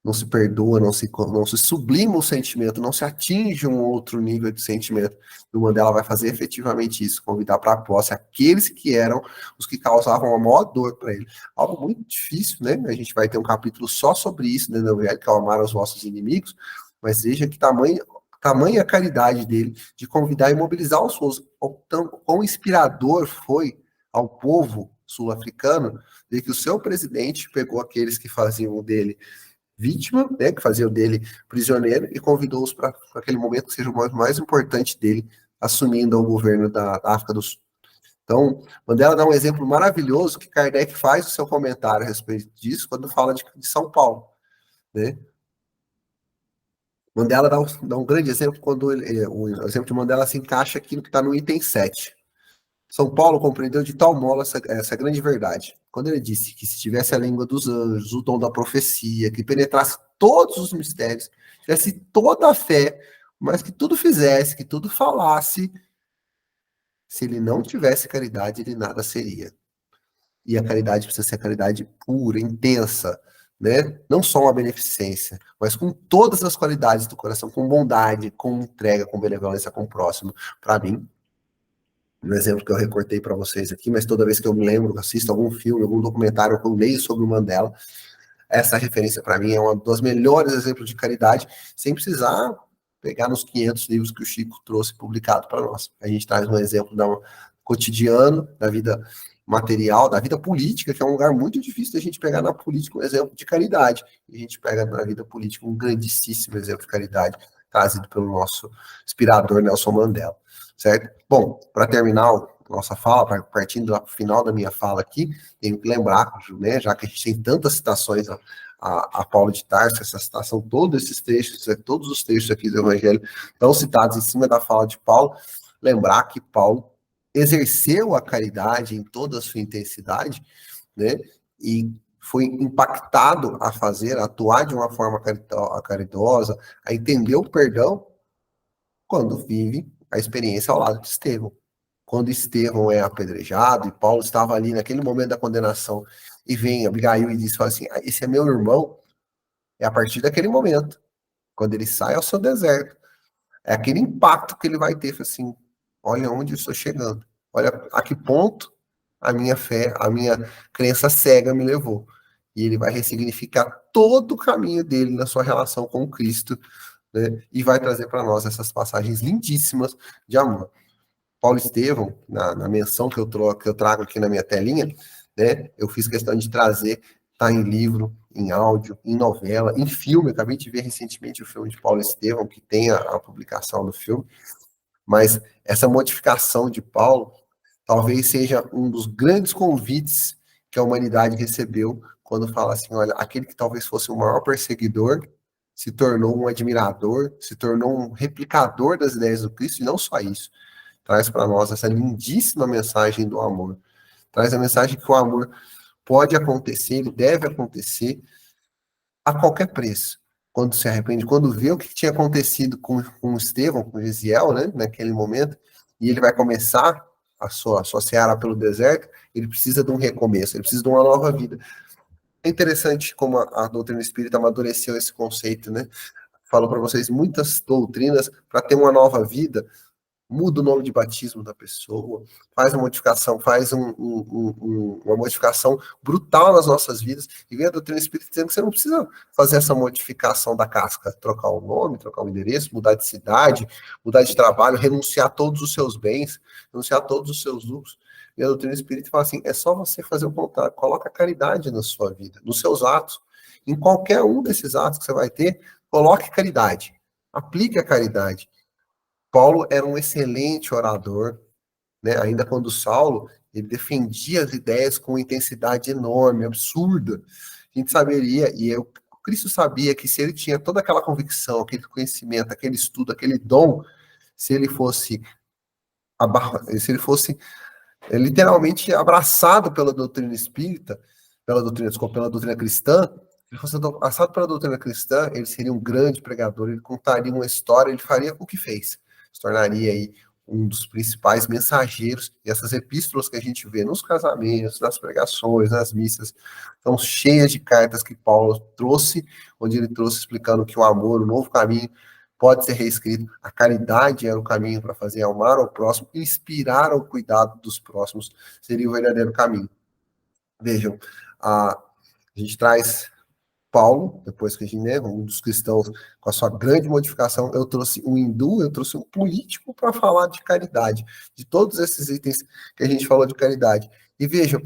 Não se perdoa, não se sublima o sentimento, não se atinge um outro nível de sentimento. E o Mandela vai fazer efetivamente isso, convidar para a posse aqueles que eram os que causavam a maior dor para ele. Algo muito difícil, né? A gente vai ter um capítulo só sobre isso, né, no Evangelho, que é o amar aos vossos inimigos, mas veja que tamanha caridade dele de convidar e mobilizar os seus. Quão inspirador foi ao povo sul-africano de que o seu presidente pegou aqueles que faziam dele vítima, né, que fazia dele prisioneiro, e convidou-os para aquele momento que seja o momento mais importante dele, assumindo o governo da África do Sul. Então, Mandela dá um exemplo maravilhoso que Kardec faz no seu comentário a respeito disso, quando fala de São Paulo, né? Mandela dá um grande exemplo quando o exemplo de Mandela se encaixa aqui no que está no item 7. São Paulo compreendeu de tal modo essa grande verdade, quando ele disse que se tivesse a língua dos anjos, o dom da profecia, que penetrasse todos os mistérios, tivesse toda a fé, mas que tudo fizesse, que tudo falasse, se ele não tivesse caridade, ele nada seria. E a caridade precisa ser a caridade pura, intensa, né? Não só uma beneficência, mas com todas as qualidades do coração, com bondade, com entrega, com benevolência com o próximo. Para mim, no exemplo que eu recortei para vocês aqui, mas toda vez que eu me lembro, assisto algum filme, algum documentário, que eu leio sobre o Mandela, essa referência para mim é um dos melhores exemplos de caridade, sem precisar pegar nos 500 livros que o Chico trouxe publicado para nós. A gente traz um exemplo cotidiano, da vida material, da vida política, que é um lugar muito difícil da gente pegar na política um exemplo de caridade. E a gente pega na vida política um grandíssimo exemplo de caridade, trazido pelo nosso inspirador Nelson Mandela. Certo? Bom, para terminar nossa fala, partindo do final da minha fala aqui, tenho que lembrar, né, já que a gente tem tantas citações a Paulo de Tarso, essa citação, todos os trechos aqui do Evangelho estão citados em cima da fala de Paulo, lembrar que Paulo exerceu a caridade em toda a sua intensidade, né? E foi impactado a fazer, a atuar de uma forma caridosa, a entender o perdão, quando vive a experiência ao lado de Estevão. Quando Estevão é apedrejado, e Paulo estava ali naquele momento da condenação, e vem Abigail e diz assim, esse é meu irmão, é a partir daquele momento, quando ele sai ao seu deserto, é aquele impacto que ele vai ter, assim, olha onde eu estou chegando, olha a que ponto a minha fé, a minha crença cega me levou. E ele vai ressignificar todo o caminho dele na sua relação com Cristo, né? E vai trazer para nós essas passagens lindíssimas de amor. Paulo Estevão, na menção que eu trago aqui na minha telinha, né? Eu fiz questão de trazer, tá em livro, em áudio, em novela, em filme. Eu acabei de ver recentemente o filme de Paulo Estevão, que tem a publicação do filme. Mas essa modificação de Paulo talvez seja um dos grandes convites que a humanidade recebeu quando fala assim, olha, aquele que talvez fosse o maior perseguidor se tornou um admirador, se tornou um replicador das ideias do Cristo, e não só isso, traz para nós essa lindíssima mensagem do amor, traz a mensagem que o amor pode acontecer, ele deve acontecer a qualquer preço. Quando se arrepende, quando vê o que tinha acontecido com Estevão, com Gesiel, né, naquele momento, e ele vai começar a sua seara pelo deserto, ele precisa de um recomeço, ele precisa de uma nova vida. É interessante como a doutrina espírita amadureceu esse conceito, né? Falo para vocês muitas doutrinas para ter uma nova vida. Muda o nome de batismo da pessoa, faz uma modificação, faz uma modificação brutal nas nossas vidas, e vem a doutrina espírita dizendo que você não precisa fazer essa modificação da casca, trocar o nome, trocar o endereço, mudar de cidade, mudar de trabalho, renunciar a todos os seus bens, renunciar a todos os seus lucros. E a doutrina espírita fala assim, é só você fazer o contrário, coloca a caridade na sua vida, nos seus atos, em qualquer um desses atos que você vai ter, coloque caridade, aplique a caridade. Paulo era um excelente orador, né? Ainda quando Saulo, ele defendia as ideias com intensidade enorme, absurda. A gente saberia, Cristo sabia que se ele tinha toda aquela convicção, aquele conhecimento, aquele estudo, aquele dom, se ele fosse literalmente abraçado pela doutrina espírita, pela doutrina cristã, se ele fosse abraçado pela doutrina cristã, ele seria um grande pregador, ele contaria uma história, ele faria o que fez. Se tornaria aí um dos principais mensageiros, e essas epístolas que a gente vê nos casamentos, nas pregações, nas missas, estão cheias de cartas que Paulo trouxe, onde ele trouxe explicando que o amor, o novo caminho, pode ser reescrito, a caridade era o caminho para fazer amar ao próximo, inspirar ao cuidado dos próximos, seria o verdadeiro caminho. Vejam, a gente traz Paulo, depois que a gente, né, um dos cristãos com a sua grande modificação, eu trouxe um hindu, eu trouxe um político para falar de caridade, de todos esses itens que a gente falou de caridade. E vejam,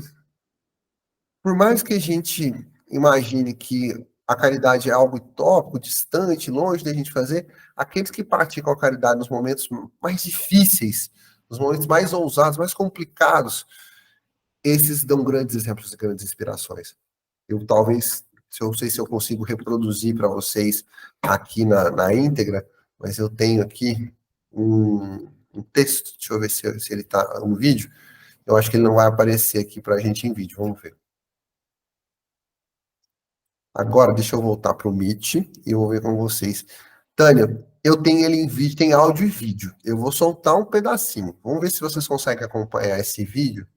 por mais que a gente imagine que a caridade é algo utópico, distante, longe da gente fazer, aqueles que praticam a caridade nos momentos mais difíceis, nos momentos mais ousados, mais complicados, esses dão grandes exemplos e grandes inspirações. Eu talvez, não sei se eu consigo reproduzir para vocês aqui na íntegra, mas eu tenho aqui um texto, deixa eu ver se ele está no vídeo, eu acho que ele não vai aparecer aqui para a gente em vídeo, vamos ver. Agora, deixa eu voltar para o Meet e eu vou ver com vocês. Tânia, eu tenho ele em vídeo, tem áudio e vídeo. Eu vou soltar um pedacinho. Vamos ver se vocês conseguem acompanhar esse vídeo.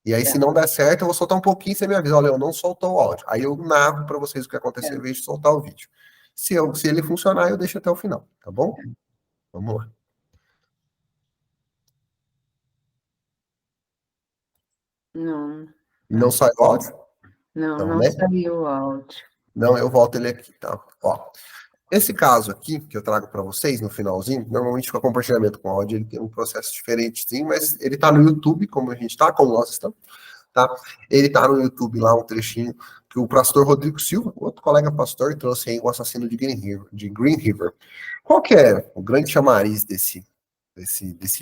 E aí, se não der certo, eu vou soltar um pouquinho e você me avisa. Olha, eu não soltou o áudio. Aí eu narro para vocês o que aconteceu em vez de soltar o vídeo. Se ele funcionar, eu deixo até o final, tá bom? Vamos lá. Não. Não sai o áudio? Não né? saiu o áudio. Não, eu volto ele aqui, tá? Ó, esse caso aqui, que eu trago para vocês no finalzinho, normalmente com compartilhamento com áudio, ele tem um processo diferente, sim, mas ele tá no YouTube, como a gente tá, como nós estamos, tá? Ele tá no YouTube lá, um trechinho, que o pastor Rodrigo Silva, outro colega pastor, trouxe aí o assassino de Green River. Qual que é o grande chamariz desse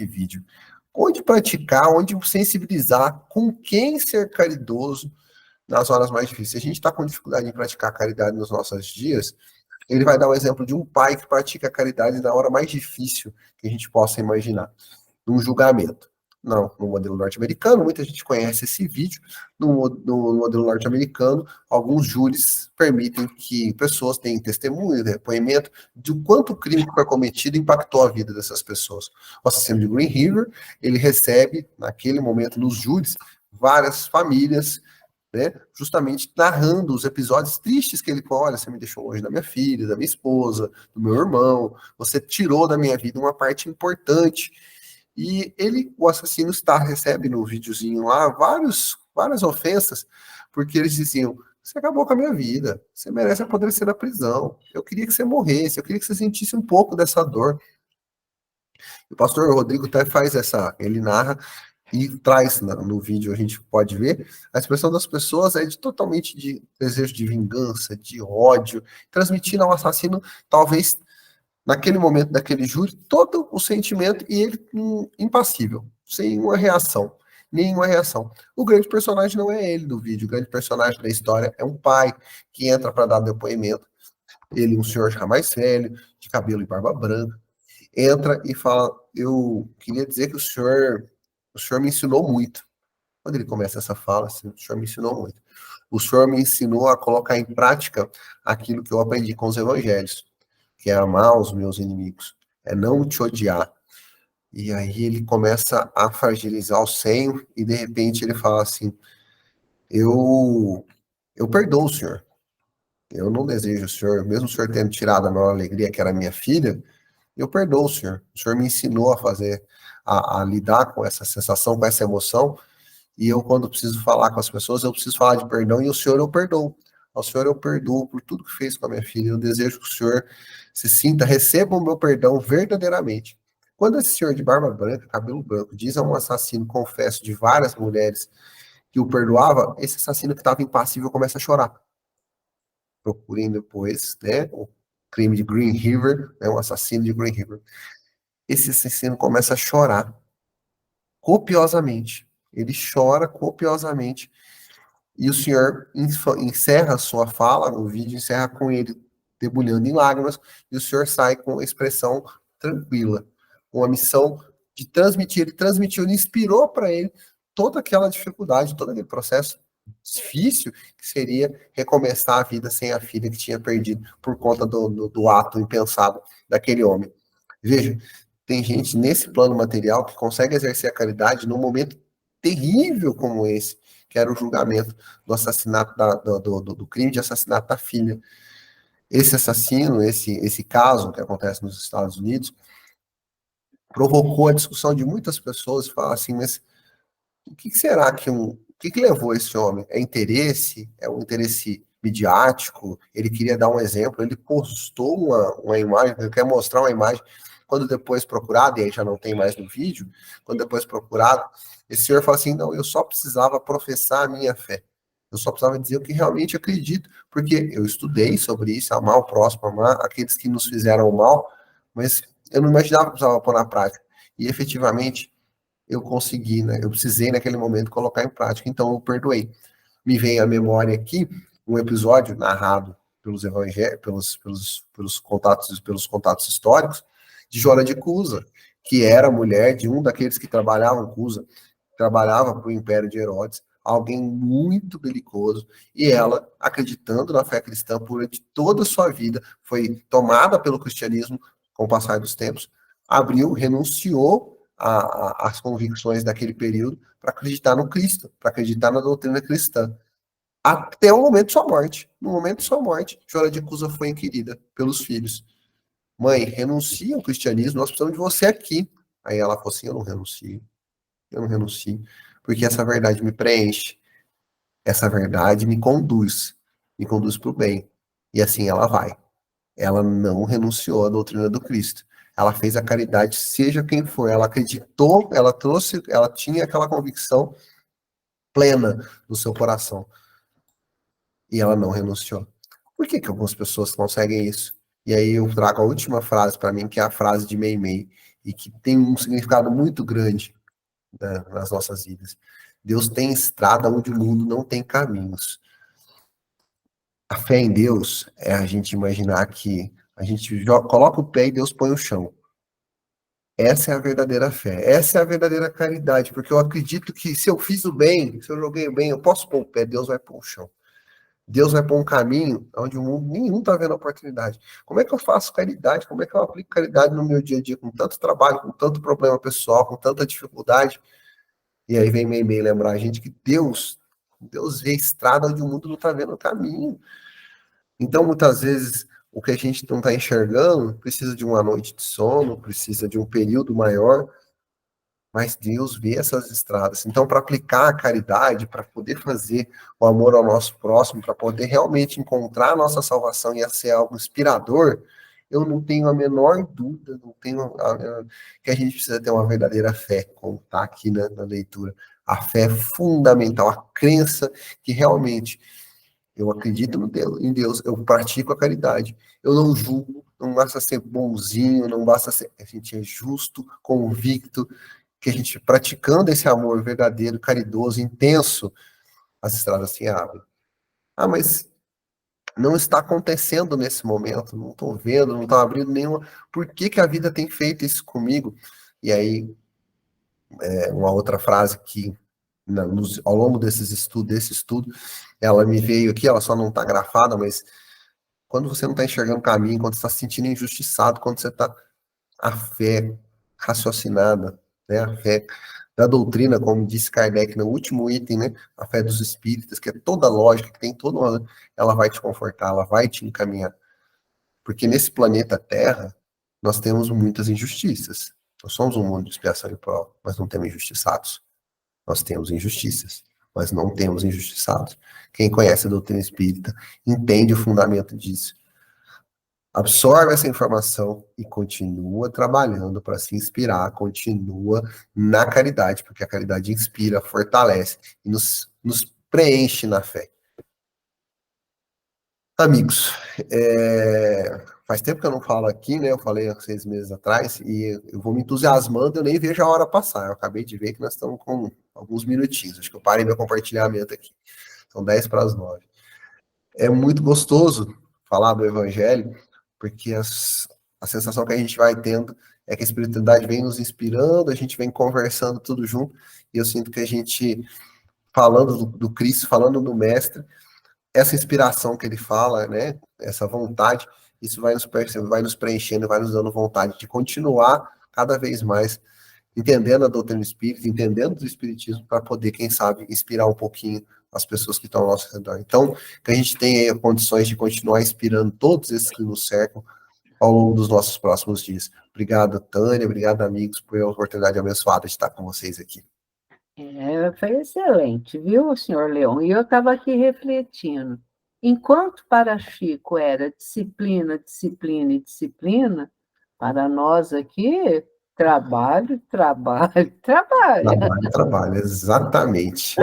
vídeo? Onde praticar, onde sensibilizar, com quem ser caridoso nas horas mais difíceis. Se a gente está com dificuldade em praticar a caridade nos nossos dias, ele vai dar um exemplo de um pai que pratica a caridade na hora mais difícil que a gente possa imaginar, num julgamento. Não, no modelo norte-americano, muita gente conhece esse vídeo. No modelo norte-americano, alguns júris permitem que pessoas tenham testemunho, depoimento de quanto o crime que foi cometido impactou a vida dessas pessoas. O assassino de Green River, ele recebe, naquele momento, nos júris, várias famílias, né, justamente narrando os episódios tristes que ele falou: olha, você me deixou longe da minha filha, da minha esposa, do meu irmão, você tirou da minha vida uma parte importante. E ele, o assassino, recebe no videozinho lá várias ofensas, porque eles diziam: você acabou com a minha vida, você merece apodrecer na prisão, eu queria que você morresse, eu queria que você sentisse um pouco dessa dor. O pastor Rodrigo até faz ele narra e traz no vídeo, a gente pode ver, a expressão das pessoas é totalmente de desejo de vingança, de ódio, transmitindo ao assassino, talvez, naquele momento daquele júri, todo o sentimento, e ele impassível, sem nenhuma reação. Nenhuma reação. O grande personagem não é ele do vídeo, o grande personagem da história é um pai que entra para dar depoimento. Ele, um senhor já mais velho, de cabelo e barba branca, entra e fala: eu queria dizer que o senhor me ensinou muito. Quando ele começa essa fala, assim, o senhor me ensinou muito. O senhor me ensinou a colocar em prática aquilo que eu aprendi com os evangelhos, que é amar os meus inimigos, é não te odiar. E aí ele começa a fragilizar o senho e de repente ele fala assim: eu perdoo o senhor. Eu não desejo o senhor, mesmo o senhor tendo tirado a maior alegria, que era minha filha, eu perdoo o senhor. O senhor me ensinou a fazer, a lidar com essa sensação, com essa emoção, e eu, quando preciso falar com as pessoas, eu preciso falar de perdão, e o senhor eu perdoo. Ao senhor eu perdoo por tudo que fez com a minha filha. Eu desejo que o senhor se sinta, receba o meu perdão verdadeiramente. Quando esse senhor de barba branca, cabelo branco, diz a um assassino, confesso, de várias mulheres que o perdoava, esse assassino que estava impassível começa a chorar. Procurem depois, né, o crime de Green River, né, o assassino de Green River. Esse assassino começa a chorar copiosamente. Ele chora copiosamente. E o senhor encerra a sua fala, o vídeo encerra com ele debulhando em lágrimas, e o senhor sai com a expressão tranquila, com a missão de transmitir. Ele transmitiu, ele inspirou para ele toda aquela dificuldade, todo aquele processo difícil que seria recomeçar a vida sem a filha que tinha perdido por conta do ato impensado daquele homem. Veja, tem gente nesse plano material que consegue exercer a caridade num momento terrível como esse, que era o julgamento do assassinato, do crime de assassinato da filha. Esse assassino, esse caso que acontece nos Estados Unidos, provocou a discussão de muitas pessoas, falar assim: mas o que será o que levou esse homem? É interesse? É um interesse midiático? Ele queria dar um exemplo, ele postou uma imagem, ele quer mostrar uma imagem. Quando depois procurado, e aí já não tem mais no vídeo, quando depois procurado, esse senhor fala assim: não, eu só precisava professar a minha fé. Eu só precisava dizer o que realmente acredito, porque eu estudei sobre isso, amar o próximo, amar aqueles que nos fizeram mal, mas eu não imaginava que precisava pôr na prática. E efetivamente, eu consegui, né? Eu precisei naquele momento colocar em prática, então eu perdoei. Me vem à memória aqui um episódio narrado pelos evangelhos, pelos contatos históricos, de Jora de Cusa, que era mulher de um daqueles que trabalhavam Cusa, trabalhava para o Império de Herodes, alguém muito belicoso, e ela, acreditando na fé cristã durante toda a sua vida, foi tomada pelo cristianismo com o passar dos tempos, renunciou às convicções daquele período para acreditar no Cristo, para acreditar na doutrina cristã. Até o momento de sua morte. No momento de sua morte, Jora de Cusa foi inquirida pelos filhos. Mãe, renuncia ao cristianismo, nós precisamos de você aqui. Aí ela falou assim: eu não renuncio, porque essa verdade me preenche, essa verdade me conduz para o bem. E assim ela vai. Ela não renunciou à doutrina do Cristo. Ela fez a caridade, seja quem for. Ela acreditou, ela tinha aquela convicção plena no seu coração. E ela não renunciou. Por que algumas pessoas conseguem isso? E aí eu trago a última frase para mim, que é a frase de Meimei, e que tem um significado muito grande, né, nas nossas vidas. Deus tem estrada onde o mundo não tem caminhos. A fé em Deus é a gente imaginar que a gente coloca o pé e Deus põe o chão. Essa é a verdadeira fé, essa é a verdadeira caridade, porque eu acredito que se eu fiz o bem, se eu joguei o bem, eu posso pôr o pé, Deus vai pôr o chão. Deus vai pôr um caminho onde o mundo nenhum está vendo a oportunidade. Como é que eu faço caridade? Como é que eu aplico caridade no meu dia a dia, com tanto trabalho, com tanto problema pessoal, com tanta dificuldade? E aí vem meio lembrar a gente que Deus vê a estrada onde o mundo não está vendo o caminho. Então, muitas vezes, o que a gente não está enxergando precisa de uma noite de sono, precisa de um período maior, mas Deus vê essas estradas. Então, para aplicar a caridade, para poder fazer o amor ao nosso próximo, para poder realmente encontrar a nossa salvação e ser algo inspirador, eu não tenho a menor dúvida, não tenho que a gente precisa ter uma verdadeira fé, como está aqui na leitura. A fé é fundamental, a crença que realmente eu acredito em Deus, eu pratico a caridade, eu não julgo, não basta ser bonzinho, não basta ser, a gente é justo, convicto, que a gente praticando esse amor verdadeiro, caridoso, intenso, as estradas se abrem. Ah, mas não está acontecendo nesse momento, não estou vendo, não está abrindo nenhuma. Por que que a vida tem feito isso comigo? E aí, uma outra frase que ao longo desse estudo, ela me veio aqui, ela só não está grafada, mas quando você não está enxergando o caminho, quando você está se sentindo injustiçado, quando você está a fé raciocinada, né, a fé da doutrina, como disse Kardec no último item, né, a fé dos espíritas, que é toda lógica, que tem toda uma, ela vai te confortar, ela vai te encaminhar. Porque nesse planeta Terra, nós temos muitas injustiças. Nós somos um mundo de expiação e prova, mas não temos injustiçados. Nós temos injustiças, mas não temos injustiçados. Quem conhece a doutrina espírita entende o fundamento disso. Absorve essa informação e continua trabalhando para se inspirar, continua na caridade, porque a caridade inspira, fortalece e nos preenche na fé. Amigos, faz tempo que eu não falo aqui, né? Eu falei há 6 meses atrás e eu vou me entusiasmando, eu nem vejo a hora passar. Eu acabei de ver que nós estamos com alguns minutinhos. Acho que eu parei meu compartilhamento aqui. São 10 para as 9. É muito gostoso falar do Evangelho, porque a sensação que a gente vai tendo é que a espiritualidade vem nos inspirando, a gente vem conversando tudo junto, e eu sinto que a gente, falando do Cristo, falando do Mestre, essa inspiração que ele fala, né, essa vontade, isso vai nos preenchendo, vai nos dando vontade de continuar cada vez mais entendendo a doutrina espírita, entendendo do espiritismo, para poder, quem sabe, inspirar um pouquinho as pessoas que estão ao nosso redor. Então, que a gente tenha condições de continuar inspirando todos esses que nos cercam ao longo dos nossos próximos dias. Obrigado, Tânia, obrigado, amigos, por a oportunidade abençoada de estar com vocês aqui. Foi excelente, viu, senhor Leão? E eu estava aqui refletindo. Enquanto para Chico era disciplina, disciplina e disciplina, para nós aqui, trabalho, trabalho, trabalho. Trabalho, exatamente.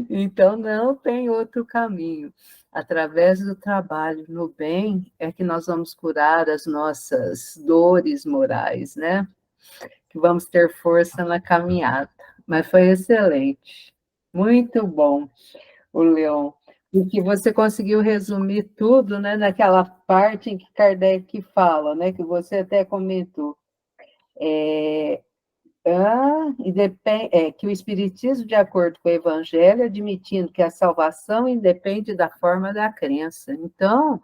Então, não tem outro caminho. Através do trabalho no bem é que nós vamos curar as nossas dores morais, né? Que vamos ter força na caminhada. Mas foi excelente. Muito bom, o Leon. E que você conseguiu resumir tudo, né, naquela parte em que Kardec fala, né, que você até comentou. Que o Espiritismo, de acordo com o Evangelho, admitindo que a salvação independe da forma da crença. Então,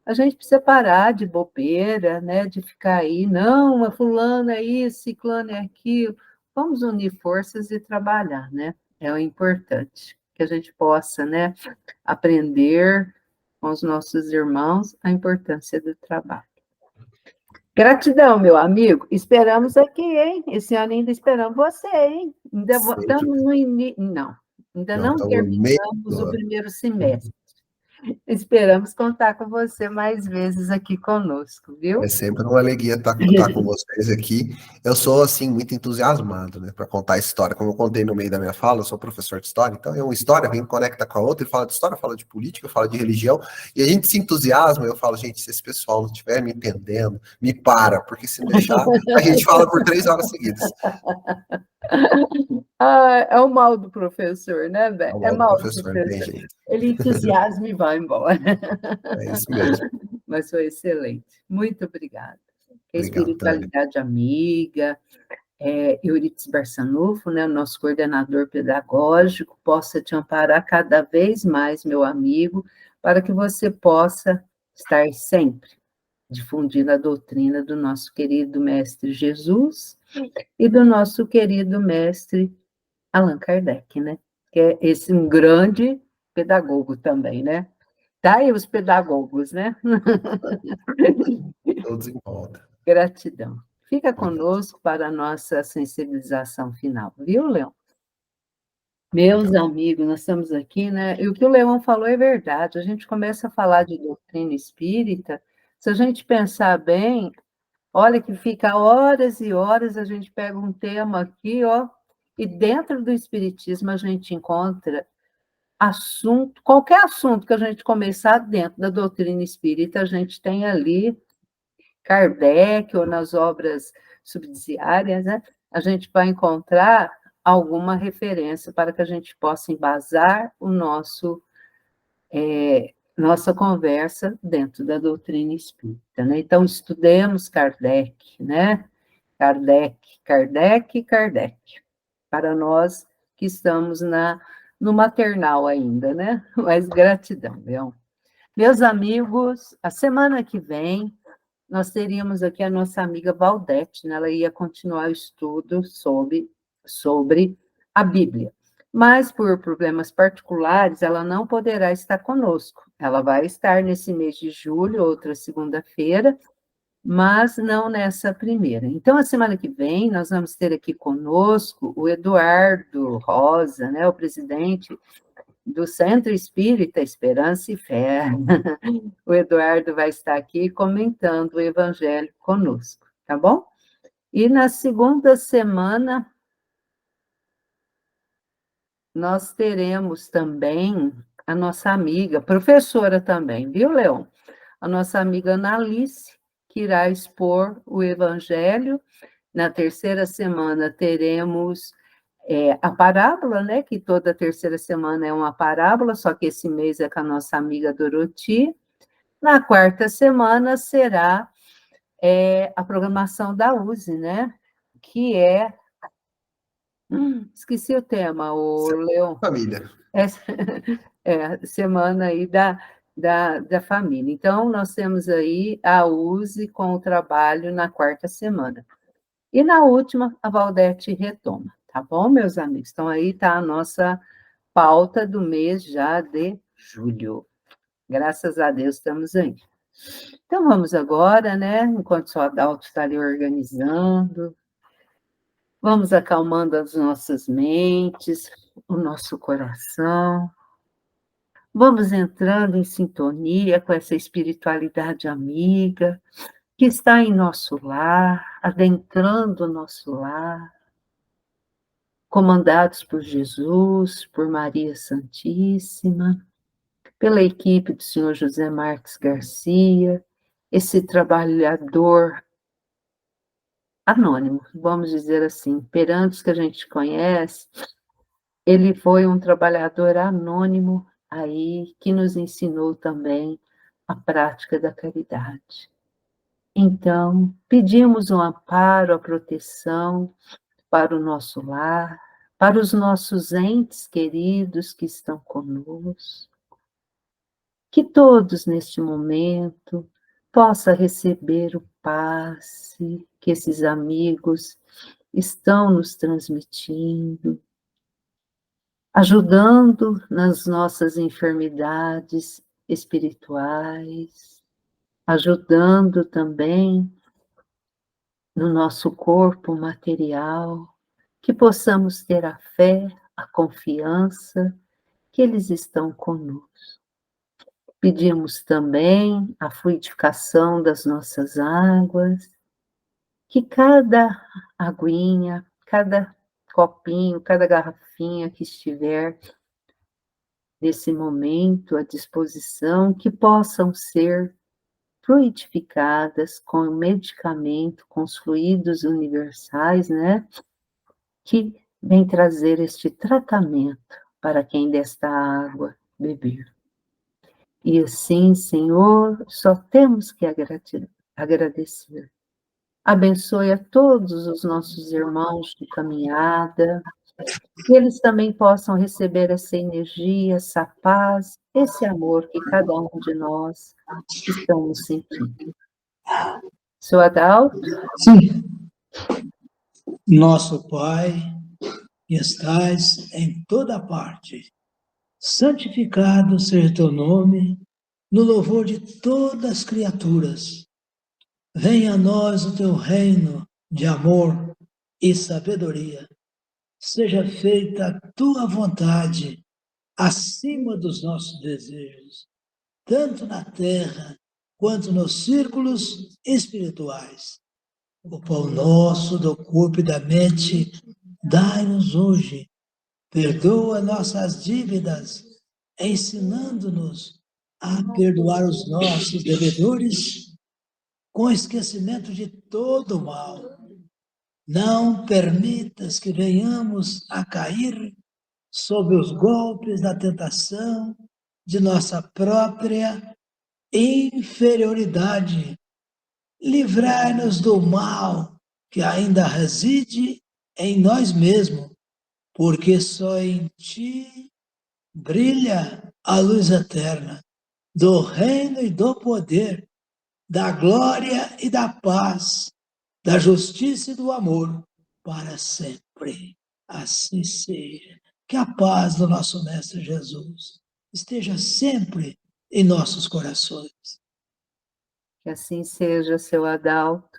a gente precisa parar de bobeira, né, de ficar aí, não, a fulana é isso, ciclano é aquilo. Vamos unir forças e trabalhar, né? É o importante, que a gente possa, né, aprender com os nossos irmãos a importância do trabalho. Gratidão, meu amigo. Esperamos aqui, hein? Esse ano ainda esperamos você, hein? Ainda estamos no início. Não, ainda não terminamos o primeiro semestre. Esperamos contar com você mais vezes aqui conosco, viu? É sempre uma alegria estar com vocês aqui. Eu sou, assim, muito entusiasmado, né, para contar a história. Como eu contei no meio da minha fala, eu sou professor de história, então é uma história, vem conecta com a outra, e fala de história, fala de política, fala de religião, e a gente se entusiasma, eu falo, gente, se esse pessoal não estiver me entendendo, me para, porque se deixar, a gente fala por 3 horas seguidas. É o mal do professor, né, Beto? É mal do professor. Ele entusiasma e vai embora. É isso mesmo. Mas foi excelente. Muito obrigada. que a Obrigado, Tânia. espiritualidade amiga, Euripides Barçanufo, né, nosso coordenador pedagógico, possa te amparar cada vez mais, meu amigo, para que você possa estar sempre difundindo a doutrina do nosso querido mestre Jesus e do nosso querido mestre Allan Kardec, né? Que é esse um grande pedagogo também, né? Tá aí os pedagogos, né? Todos em volta. Gratidão. Fica Obrigado. conosco para a nossa sensibilização final, viu, Leão? Meus amigos, nós estamos aqui, né? E o que o Leão falou é verdade. A gente começa a falar de doutrina espírita, se a gente pensar bem, olha que fica horas e horas, a gente pega um tema aqui, ó, e dentro do espiritismo a gente encontra assunto, qualquer assunto que a gente começar dentro da doutrina espírita, a gente tem ali Kardec ou nas obras subsidiárias, né? A gente vai encontrar alguma referência para que a gente possa embasar o nossa conversa dentro da doutrina espírita, né? Então, estudemos Kardec, né? Kardec, para nós que estamos no maternal ainda, né? Mas gratidão, Leão. Meus amigos, a semana que vem nós teríamos aqui a nossa amiga Valdete, né? Ela ia continuar o estudo sobre a Bíblia. Mas, por problemas particulares, ela não poderá estar conosco. Ela vai estar nesse mês de julho, outra segunda-feira, mas não nessa primeira. Então, a semana que vem, nós vamos ter aqui conosco o Eduardo Rosa, né? O presidente do Centro Espírita Esperança e Fé. O Eduardo vai estar aqui comentando o Evangelho conosco, tá bom? E na segunda semana, nós teremos também a nossa amiga, professora também, viu, Leon? A nossa amiga Analice, que irá expor o Evangelho. Na terceira semana teremos a parábola, né? Que toda terceira semana é uma parábola, só que esse mês é com a nossa amiga Doroti. Na quarta semana será a programação da USE, né? Que é. Esqueci o tema, o Leon. Família. Semana aí da família. Então, nós temos aí a USE com o trabalho na quarta semana. E na última, a Valdete retoma, tá bom, meus amigos? Então, aí está a nossa pauta do mês já de julho. Graças a Deus estamos aí. Então, vamos agora, né? Enquanto o Adalto está ali organizando, vamos acalmando as nossas mentes, o nosso coração. Vamos entrando em sintonia com essa espiritualidade amiga que está em nosso lar, adentrando o nosso lar, comandados por Jesus, por Maria Santíssima, pela equipe do senhor José Marques Garcia, esse trabalhador anônimo, vamos dizer assim, perante os que a gente conhece, ele foi um trabalhador anônimo aí que nos ensinou também a prática da caridade. Então, pedimos um amparo, a proteção para o nosso lar, para os nossos entes queridos que estão conosco, que todos neste momento possa receber o passe que esses amigos estão nos transmitindo, ajudando nas nossas enfermidades espirituais, ajudando também no nosso corpo material, que possamos ter a fé, a confiança que eles estão conosco. Pedimos também a fluidificação das nossas águas, que cada aguinha, cada copinho, cada garrafinha que estiver nesse momento à disposição, que possam ser fluidificadas com o medicamento, com os fluidos universais, né? Que vem trazer este tratamento para quem desta água beber. E assim, Senhor, só temos que agradecer. abençoe a todos os nossos irmãos de caminhada, que eles também possam receber essa energia, essa paz, esse amor que cada um de nós estamos sentindo. Seu Adalto? Sim. Nosso Pai, que estais em toda parte, santificado seja teu nome, no louvor de todas as criaturas. Venha a nós o teu reino de amor e sabedoria. Seja feita a tua vontade acima dos nossos desejos, tanto na terra quanto nos círculos espirituais. O pão nosso do corpo e da mente, dai-nos hoje. Perdoa nossas dívidas, ensinando-nos a perdoar os nossos devedores, com esquecimento de todo o mal. Não permitas que venhamos a cair sob os golpes da tentação de nossa própria inferioridade. Livrai-nos do mal que ainda reside em nós mesmos, porque só em ti brilha a luz eterna do reino e do poder, da glória e da paz, da justiça e do amor, para sempre. Assim seja. Que a paz do nosso Mestre Jesus esteja sempre em nossos corações. Que assim seja, seu Adalto.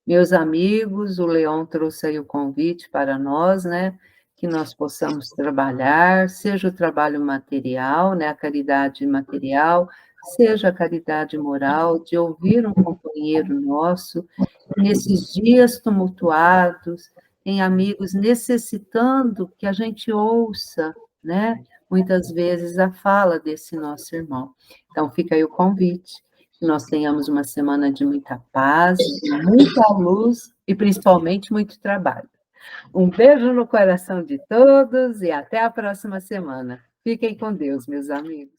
Meus amigos, o Leão trouxe aí o convite para nós, né? Que nós possamos trabalhar, seja o trabalho material, né? A caridade material, seja a caridade moral, de ouvir um companheiro nosso, nesses dias tumultuados, em amigos necessitando que a gente ouça, né? Muitas vezes a fala desse nosso irmão. Então, fica aí o convite. Que nós tenhamos uma semana de muita paz, de muita luz e principalmente muito trabalho. Um beijo no coração de todos e até a próxima semana. Fiquem com Deus, meus amigos.